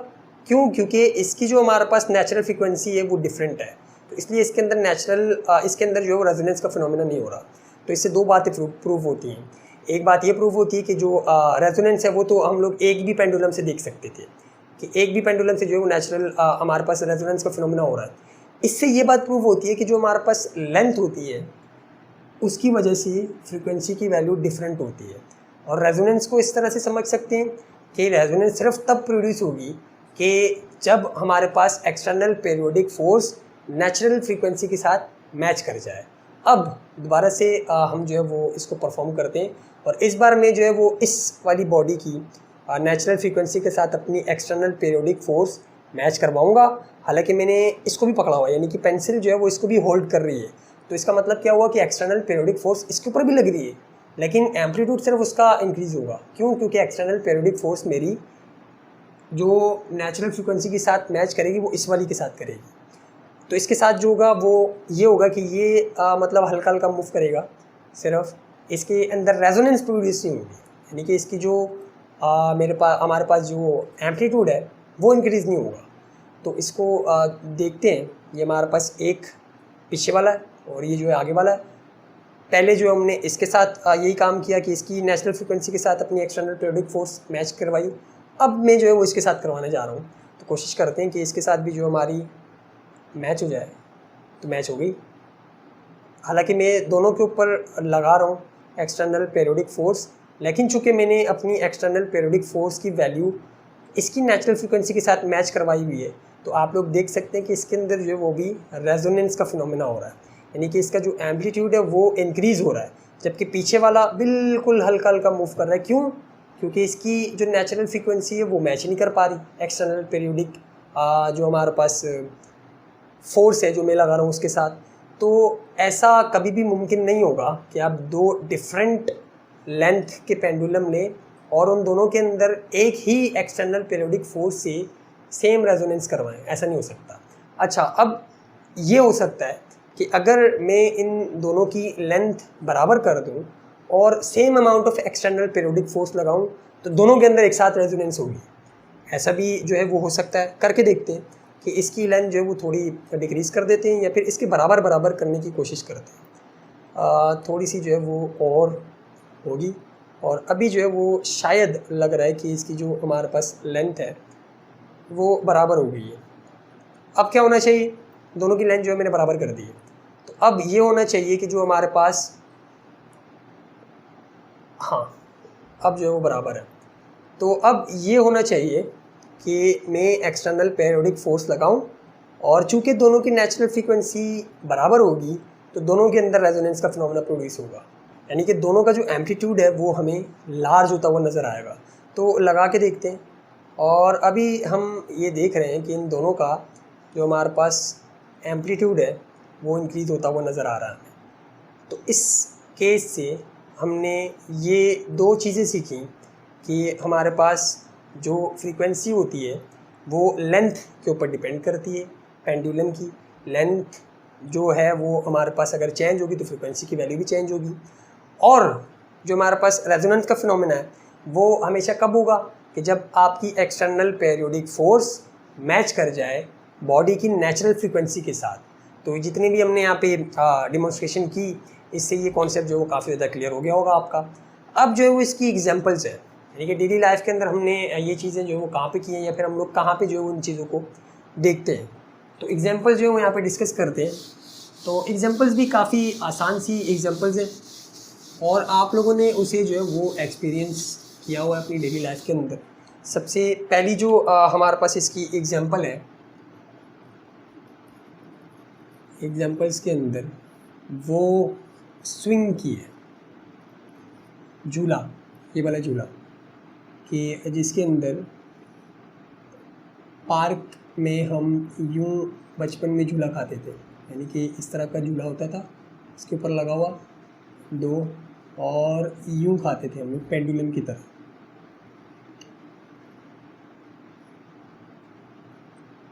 क्यों? क्योंकि इसकी जो हमारे पास नेचुरल फ्रीक्वेंसी है वो डिफरेंट है, तो इसलिए इसके अंदर इसके अंदर जो है रेजोनेंस का फिनोमेना नहीं हो रहा। तो इससे दो बातें प्रूव होती हैं। एक बात ये प्रूव होती है कि जो रेजोनेंस है वो तो हम लोग एक भी पेंडुलम से देख सकते थे कि एक भी पेंडुलम से जो है वो नेचुरल हमारे पास रेजोनेंस का फिनोमेना हो रहा है। इससे ये बात प्रूव होती है कि जो हमारे पास लेंथ होती है उसकी वजह से फ्रीक्वेंसी की वैल्यू डिफरेंट होती है। और रेजोनेंस को इस तरह से समझ सकते हैं कि रेजोनेंस सिर्फ तब प्रोड्यूस होगी कि जब हमारे पास external periodic force natural frequency के साथ मैच कर जाए। अब दोबारा से हम जो है वो इसको परफॉर्म करते हैं, और इस बार में जो है वो इस वाली बॉडी की नेचुरल फ्रीक्वेंसी के साथ अपनी एक्सटर्नल पीरियोडिक फोर्स मैच करवाऊंगा। हालांकि मैंने इसको भी पकड़ा हुआ है, यानी कि पेंसिल जो है वो इसको भी होल्ड कर रही है। तो इसका मतलब क्या हुआ कि एक्सटर्नल पीरियोडिक फोर्स इसके ऊपर भी लग रही है, लेकिन एम्पलीट्यूड सिर्फ उसका इंक्रीज़ होगा। क्यों? क्योंकि एक्सटर्नल पीरियोडिक फोर्स मेरी जो नेचुरल फ्रीक्वेंसी के साथ मैच करेगी वो इस वाली के साथ करेगी। तो इसके साथ जो होगा वो ये होगा कि ये मतलब हल्का हल्का मूव करेगा, सिर्फ इसके अंदर रेजोनेंस प्रोड्यूस नहीं होगी, यानी कि इसकी जो हमारे पास जो एम्पलीट्यूड है वो इंक्रीज़ नहीं होगा। तो इसको देखते हैं। ये हमारे पास एक पीछे वाला है और ये जो है आगे वाला है। पहले जो हमने इसके साथ यही काम किया कि इसकी नेचुरल फ्रीक्वेंसी के साथ अपनी एक्सटर्नल पीरियोडिक फोर्स मैच करवाई। अब मैं जो है वो इसके साथ करवाने जा रहा हूँ। तो कोशिश करते हैं कि इसके साथ भी जो हमारी मैच हो जाए। तो मैच हो गई। हालांकि मैं दोनों के ऊपर लगा रहा हूँ एक्सटर्नल पीरियोडिक फोर्स, लेकिन चूँकि मैंने अपनी एक्सटर्नल पीरियोडिक फोर्स की वैल्यू इसकी नेचुरल फ्रीक्वेंसी के साथ मैच करवाई हुई है, तो आप लोग देख सकते हैं कि इसके अंदर जो है वो भी रेजोनेंस का फिनोमेना हो रहा है, यानी कि इसका जो एम्पलीट्यूड है वो इंक्रीज़ हो रहा है, जबकि पीछे वाला बिल्कुल हल्का हल्का मूव कर रहा है। क्यों? क्योंकि इसकी जो नेचुरल फ्रीक्वेंसी है वो मैच नहीं कर पा रही एक्सटर्नल पीरियोडिक जो हमारे पास फोर्स है जो मैं लगा रहा हूँ उसके साथ। तो ऐसा कभी भी मुमकिन नहीं होगा कि आप दो डिफरेंट लेंथ के पेंडुलम लें और उन दोनों के अंदर एक ही एक्सटर्नल पीरियोडिक फोर्स से सेम रेजोनेंस करवाएं। ऐसा नहीं हो सकता। अच्छा, अब ये हो सकता है कि अगर मैं इन दोनों की लेंथ बराबर कर दूं और same amount of external periodic force लगाऊं तो दोनों के अंदर एक साथ रेजोनेंस होगी। ऐसा भी जो है वो हो सकता है। करके देखते हैं कि इसकी लेंथ जो है वो थोड़ी डिक्रीज़ कर देते हैं या फिर इसके बराबर बराबर करने की कोशिश करते हैं। थोड़ी सी जो है वो और होगी और अभी जो है वो शायद लग रहा है कि इसकी जो हमारे पास लेंथ है वो बराबर हो गई है। अब क्या होना चाहिए? दोनों की लेंथ जो है मैंने बराबर कर दी है, तो अब ये होना चाहिए कि जो हमारे पास, हाँ, अब जो है वो बराबर है। तो अब ये होना चाहिए कि मैं एक्सटर्नल पीरियोडिक फोर्स लगाऊं और चूंकि दोनों की नेचुरल फ्रीक्वेंसी बराबर होगी तो दोनों के अंदर रेजोनेंस का फिनोमेना प्रोड्यूस होगा, यानी कि दोनों का जो एम्पलीट्यूड है वो हमें लार्ज होता हुआ नज़र आएगा। तो लगा के देखते हैं और अभी हम ये देख रहे हैं कि इन दोनों का जो हमारे पास एम्पलीट्यूड है वो इंक्रीज़ होता हुआ नज़र आ रहा है। तो इस केस से हमने ये दो चीज़ें सीखी कि हमारे पास जो फ्रीक्वेंसी होती है वो लेंथ के ऊपर डिपेंड करती है। पेंडुलम की लेंथ जो है वो हमारे पास अगर चेंज होगी तो फ्रीक्वेंसी की वैल्यू भी चेंज होगी। और जो हमारे पास रेजोनेंस का फिनोमेना है वो हमेशा कब होगा कि जब आपकी एक्सटर्नल पीरियोडिक फोर्स मैच कर जाए बॉडी की नेचुरल फ्रीक्वेंसी के साथ। तो जितनी भी हमने यहाँ पे डिमॉन्स्ट्रेशन की, इससे ये कॉन्सेप्ट जो है वो काफ़ी ज़्यादा क्लियर हो गया होगा आपका। अब जो है वो इसकी एग्जांपल्स है, यानी कि डेली लाइफ के अंदर हमने ये चीज़ें जो है वो कहाँ पे की हैं या फिर हम लोग कहाँ पे जो है उन चीज़ों को देखते हैं। तो एग्जांपल जो है वो यहाँ पे डिस्कस करते हैं। तो एग्जांपल्स भी काफ़ी आसान सी एग्जांपल्स हैं और आप लोगों ने उसे जो है वो एक्सपीरियंस किया हुआ है अपनी डेली लाइफ के अंदर। सबसे पहली जो हमारे पास इसकी एग्जांपल है, एग्जांपल्स के अंदर वो स्विंग की है, झूला, ये वाला झूला कि जिसके अंदर पार्क में हम यूं बचपन में झूला खाते थे, यानी कि इस तरह का झूला होता था, इसके ऊपर लगा हुआ दो और यूं खाते थे हम लोग पेंडुलम की तरह।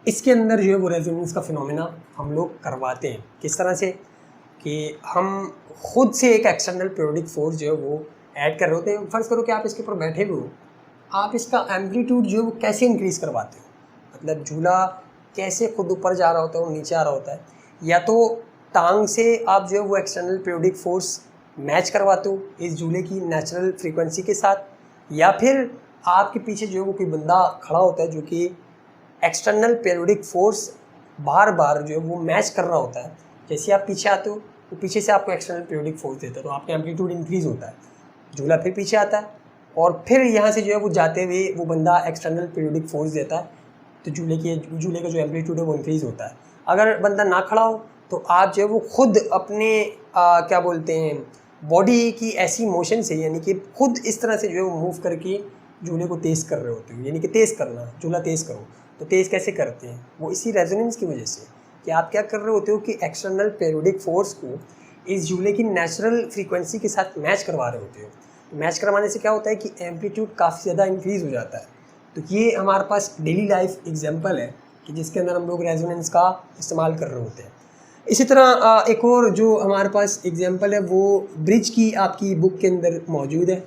इसके अंदर जो है वो रेजोनेंस का फिनोमेना हम लोग करवाते हैं। किस तरह से? कि हम खुद से एक एक्सटर्नल पीरियोडिक फोर्स जो है वो ऐड कर रहे होते हैं। फर्ज करो कि आप इसके ऊपर बैठे हुए हो, आप इसका एम्पलीट्यूड जो है वो कैसे इंक्रीज़ करवाते हो? मतलब झूला कैसे खुद ऊपर जा रहा होता है और नीचे आ रहा होता है, या तो टांग से आप जो है वो एक्सटर्नल पीरियोडिक फोर्स मैच करवाते हो इस झूले की नेचुरल फ्रीक्वेंसी के साथ, या फिर आपके पीछे जो है वो कोई बंदा खड़ा होता है जो कि एक्सटर्नल पीरियोडिक फोर्स बार बार जो है वो मैच कर रहा होता है। जैसे आप पीछे आते हो तो पीछे से आपको एक्सटर्नल पीरियोडिक फोर्स देता है, तो आपका एम्पलीट्यूड इंक्रीज़ होता है, झूला फिर पीछे आता है और फिर यहाँ से जो है वो जाते हुए वो बंदा एक्सटर्नल पीरियोडिक फोर्स देता है, तो झूले का जो एम्पलीट्यूड है वो इंक्रीज़ होता है। अगर बंदा ना खड़ा हो तो आप जो है वो खुद अपने क्या बोलते हैं बॉडी की ऐसी मोशन से, यानी कि खुद इस तरह से जो है वो मूव करके झूले को तेज़ कर रहे होते हो, यानी कि तेज़ करना, झूला तेज़ करो। तो तेज़ कैसे करते हैं? वो इसी रेजोनेंस की वजह से कि आप क्या कर रहे होते हो कि एक्सटर्नल पीरियोडिक फोर्स को इस झूले की नेचुरल फ्रीक्वेंसी के साथ मैच करवा रहे होते हो। मैच करवाने से क्या होता है कि एम्पलीट्यूड काफ़ी ज़्यादा इंक्रीज़ हो जाता है। तो ये हमारे पास डेली लाइफ एग्जांपल है कि जिसके अंदर हम लोग रेजोनेंस का इस्तेमाल कर रहे होते हैं। इसी तरह एक और जो हमारे पास एग्जांपल है वो ब्रिज की आपकी बुक के अंदर मौजूद है।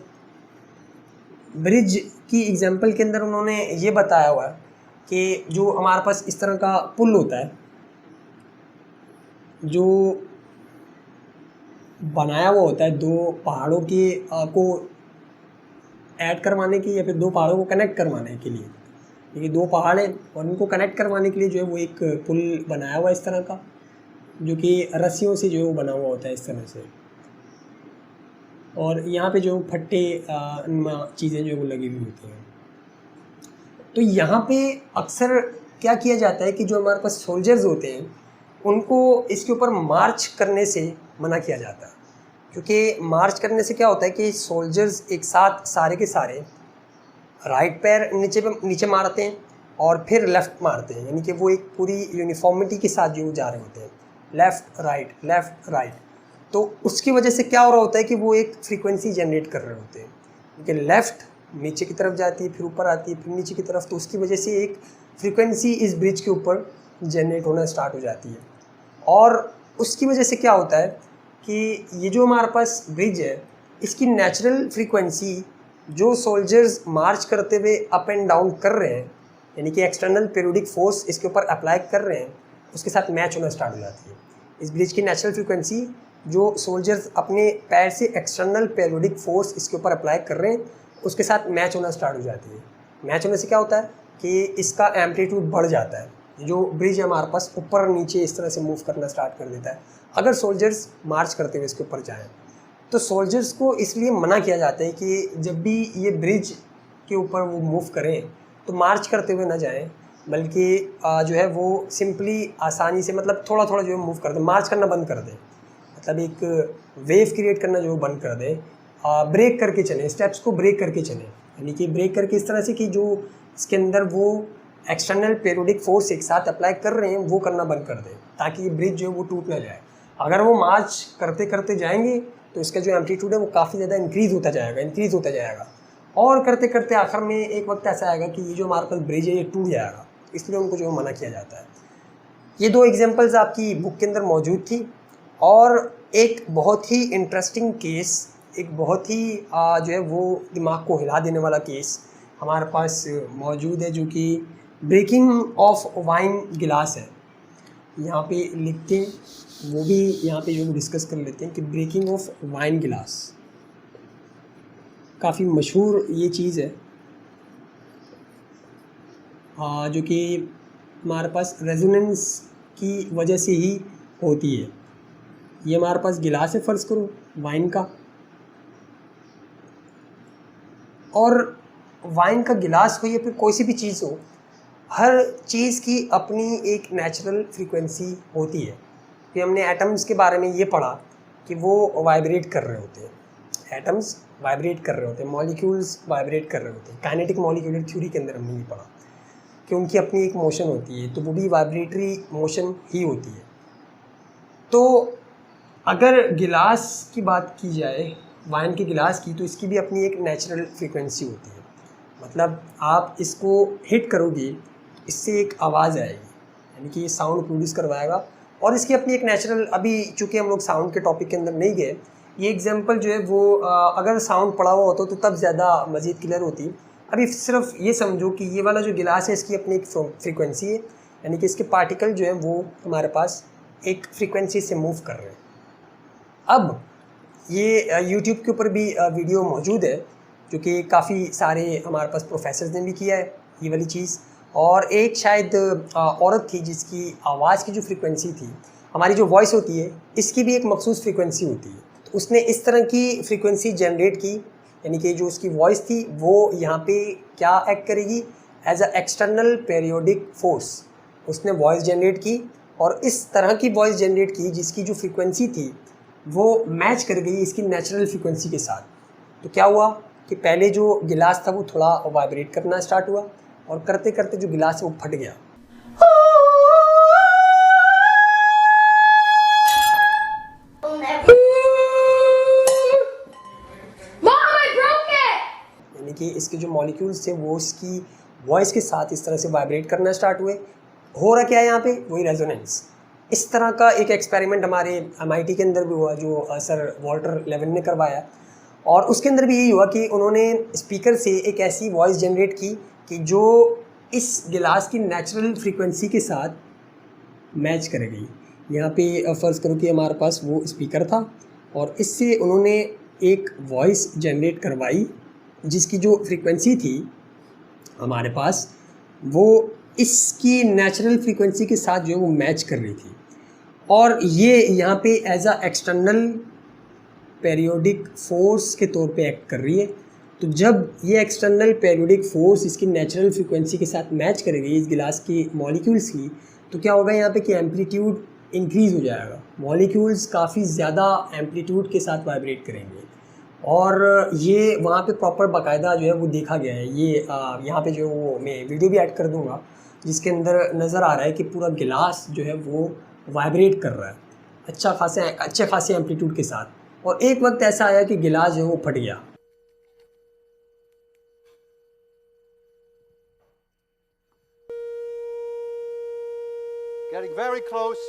ब्रिज की एग्जांपल के अंदर उन्होंने ये बताया हुआ है कि जो हमारे पास इस तरह का पुल होता है जो बनाया हुआ होता है दो पहाड़ों के को ऐड करवाने की या फिर दो पहाड़ों को कनेक्ट करवाने के लिए। देखिए दो पहाड़ हैं और उनको कनेक्ट करवाने के लिए जो है वो एक पुल बनाया हुआ है इस तरह का, जो कि रस्सियों से जो है वो बना हुआ होता है इस तरह से। और यहाँ पे जो फट्टे चीज़ें जो है वो लगी हुई होती हैं। तो यहाँ पे अक्सर क्या किया जाता है कि जो हमारे पास सोल्जर्स होते हैं उनको इसके ऊपर मार्च करने से मना किया जाता है, क्योंकि मार्च करने से क्या होता है कि सोल्जर्स एक साथ सारे के सारे राइट पैर नीचे मारते हैं और फिर लेफ़्ट मारते हैं, यानी कि वो एक पूरी यूनिफॉर्मिटी के साथ जो जा रहे होते हैं, लेफ़्ट राइट। तो उसकी वजह से क्या हो रहा होता है कि वो एक फ्रीक्वेंसी जनरेट कर रहे होते हैं, क्योंकि लेफ़्ट नीचे की तरफ जाती है, फिर ऊपर आती है, फिर नीचे की तरफ, तो उसकी वजह से एक फ्रीक्वेंसी इस ब्रिज के ऊपर जनरेट होना स्टार्ट हो जाती है। और उसकी वजह से क्या होता है कि ये जो हमारे पास ब्रिज है इसकी नेचुरल फ्रीक्वेंसी जो सोल्जर्स मार्च करते हुए अप एंड डाउन कर रहे हैं, यानी कि एक्सटर्नल पीरियोडिक फोर्स इसके ऊपर अप्लाई कर रहे हैं, उसके साथ मैच होना स्टार्ट हो जाती है। इस ब्रिज की नेचुरल फ्रीक्वेंसी जो सोल्जर्स अपने पैर से एक्सटर्नल पीरियोडिक फोर्स इसके ऊपर अप्लाई कर रहे हैं उसके साथ मैच होना स्टार्ट हो जाती है। मैच होने से क्या होता है कि इसका एम्पलीट्यूड बढ़ जाता है, जो ब्रिज है हमारे पास ऊपर नीचे इस तरह से मूव करना स्टार्ट कर देता है अगर सोल्जर्स मार्च करते हुए इसके ऊपर जाएँ। तो सोल्जर्स को इसलिए मना किया जाता है कि जब भी ये ब्रिज के ऊपर वो मूव करें तो मार्च करते हुए ना जाएं, बल्कि जो है वो सिंपली आसानी से मतलब थोड़ा थोड़ा जो है मूव कर दें, मार्च करना बंद कर दें, मतलब एक वेव क्रिएट करना जो बंद कर दें, ब्रेक करके चलें, स्टेप्स को ब्रेक करके चलें, यानी कि ब्रेक करके इस तरह से कि जो इसके अंदर वो एक्सटर्नल पीरियोडिक फोर्स एक साथ अप्लाई कर रहे हैं वो करना बंद कर दें, ताकि ये ब्रिज जो है वो टूट ना जाए। अगर वो मार्च करते करते जाएंगे तो इसका जो एम्पलीट्यूड है वो काफ़ी ज़्यादा इंक्रीज़ होता जाएगा और करते करते आखिर में एक वक्त ऐसा आएगा कि ये जो हमारे पास ब्रिज है ये टूट जाएगा, इसलिए उनको जो मना किया जाता है। ये दो एग्जांपल्स आपकी बुक के अंदर मौजूद थी और एक बहुत ही इंटरेस्टिंग केस, एक बहुत ही जो है वो दिमाग को हिला देने वाला केस हमारे पास मौजूद है, जो कि ब्रेकिंग ऑफ वाइन गिलास है। यहाँ पे लिखते हैं, वो भी यहाँ पे जो डिस्कस कर लेते हैं कि ब्रेकिंग ऑफ वाइन गिलास काफ़ी मशहूर ये चीज़ है, जो कि हमारे पास रेजोनेंस की वजह से ही होती है। ये हमारे पास गिलास है फ़र्ज़ करो वाइन का, और वाइन का गिलास हो या फिर कोई सी भी चीज़ हो, हर चीज़ की अपनी एक नेचुरल फ्रीक्वेंसी होती है। कि हमने एटम्स के बारे में ये पढ़ा कि वो वाइब्रेट कर रहे होते हैं, एटम्स वाइब्रेट कर रहे होते हैं, मॉलिक्यूल्स वाइब्रेट कर रहे होते हैं। काइनेटिक मॉलिक्यूलर थ्योरी के अंदर हमने ये पढ़ा कि उनकी अपनी एक मोशन होती है, तो वो भी वाइब्रेटरी मोशन ही होती है। तो अगर गिलास की बात की जाए, वाइन के गिलास की, तो इसकी भी अपनी एक नेचुरल फ्रीक्वेंसी होती है, मतलब आप इसको हिट करोगे इससे एक आवाज़ आएगी, यानी कि ये साउंड प्रोड्यूस करवाएगा और इसकी अपनी एक नेचुरल, अभी चूँकि हम लोग साउंड के टॉपिक के अंदर नहीं गए, ये एग्जांपल जो है वो अगर साउंड पड़ा हुआ होता तो तब ज़्यादा मज़ीद क्लियर होती। अभी सिर्फ ये समझो कि ये वाला जो गिलास है इसकी अपनी एक फ्रीक्वेंसी है, यानी कि इसके पार्टिकल जो है वो हमारे पास एक फ्रीक्वेंसी से मूव कर रहे हैं। अब ये यूट्यूब के ऊपर भी वीडियो मौजूद है, जो कि काफ़ी सारे हमारे पास प्रोफेसर्स ने भी किया है ये वाली चीज़, और एक शायद औरत थी जिसकी आवाज़ की जो फ्रीक्वेंसी थी, हमारी जो वॉइस होती है इसकी भी एक मखसूस फ्रीक्वेंसी होती है, तो उसने इस तरह की फ्रीक्वेंसी जनरेट की, यानी कि जो उसकी वॉइस थी वो यहाँ पे क्या एक्ट करेगी, as a external periodic force उसने वॉइस जनरेट की, और इस तरह की वॉइस जनरेट की जिसकी जो फ्रीक्वेंसी थी वो मैच कर गई इसकी नेचुरल फ्रीक्वेंसी के साथ। तो क्या हुआ कि पहले जो गिलास था वो थोड़ा वाइब्रेट करना स्टार्ट हुआ और करते करते जो गिलास है वो फट गया। यानी कि इसके जो मॉलिक्यूल्स थे वो इसकी वॉइस के साथ इस तरह से वाइब्रेट करना स्टार्ट हुए। हो रहा क्या है यहाँ पे, वही रेजोनेंस। इस तरह का एक एक्सपेरिमेंट हमारे MIT के अंदर भी हुआ, जो सर वॉल्टर लेवन ने करवाया, और उसके अंदर भी यही हुआ कि उन्होंने स्पीकर से एक ऐसी वॉइस जनरेट की कि जो इस गिलास की नेचुरल फ्रीक्वेंसी के साथ मैच करेगी। यहाँ पे फ़र्ज़ करो कि हमारे पास वो स्पीकर था और इससे उन्होंने एक वॉइस जनरेट करवाई जिसकी जो फ्रीक्वेंसी थी हमारे पास वो इसकी नेचुरल फ्रीक्वेंसी के साथ जो है वो मैच कर रही थी। और ये यहाँ पे as a external periodic force के तौर पे एक्ट कर रही है। तो जब ये एक्सटर्नल पेरियोडिक फोर्स इसकी नेचुरल फ्रीक्वेंसी के साथ मैच करेगी इस गिलास की मॉलिक्यूल्स की, तो क्या होगा यहाँ पे कि एम्पलीट्यूड इंक्रीज़ हो जाएगा। मॉलिक्यूल्स काफ़ी ज़्यादा एम्पलीट्यूड के साथ वाइब्रेट करेंगे और ये वहाँ पे प्रॉपर बाकायदा जो है वो देखा गया है। ये यहाँ पे जो वो मैं वीडियो भी ऐड कर दूँगा जिसके अंदर नज़र आ रहा है कि पूरा गिलास जो है वो वाइब्रेट कर रहा है अच्छे खासे एम्पलीट्यूड के साथ। और एक वक्त ऐसा आया कि गिलास जो है वो फट गया। Getting very close.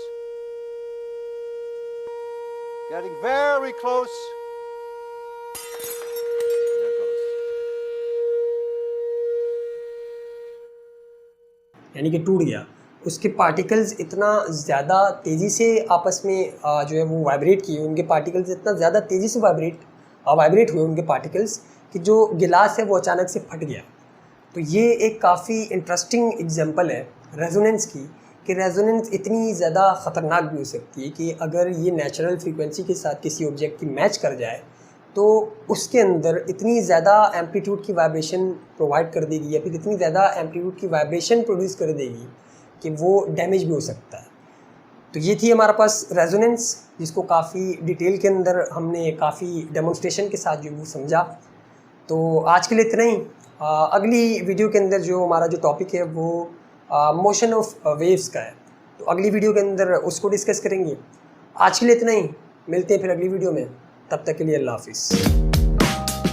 Getting very close. There it goes. यानी कि टूट गया। उसके पार्टिकल्स इतना ज़्यादा तेज़ी से आपस में जो है वो वाइब्रेट किए, उनके पार्टिकल्स इतना ज़्यादा तेज़ी से वाइब्रेट हुए उनके पार्टिकल्स कि जो गिलास है वो अचानक से फट गया। तो ये एक काफ़ी इंटरेस्टिंग एग्जांपल है रेजोनेंस की, कि रेजोनेंस इतनी ज़्यादा ख़तरनाक भी हो सकती है कि अगर ये नेचुरल फ्रीक्वेंसी के साथ किसी ऑब्जेक्ट की मैच कर जाए तो उसके अंदर इतनी ज़्यादा एम्पलीट्यूड की वाइब्रेशन प्रोवाइड कर देगी या फिर इतनी ज़्यादा एम्पलीट्यूड की वाइब्रेशन प्रोड्यूस कर देगी कि वो डैमेज भी हो सकता है। तो ये थी हमारे पास रेजोनेंस, जिसको काफ़ी डिटेल के अंदर हमने काफ़ी डेमोन्स्ट्रेशन के साथ जो वो समझा। तो आज के लिए इतना ही। अगली वीडियो के अंदर जो हमारा जो टॉपिक है वो मोशन ऑफ वेव्स का है, तो अगली वीडियो के अंदर उसको डिस्कस करेंगे। आज के लिए इतना ही, मिलते हैं फिर अगली वीडियो में, तब तक के लिए अल्लाह हाफिज़।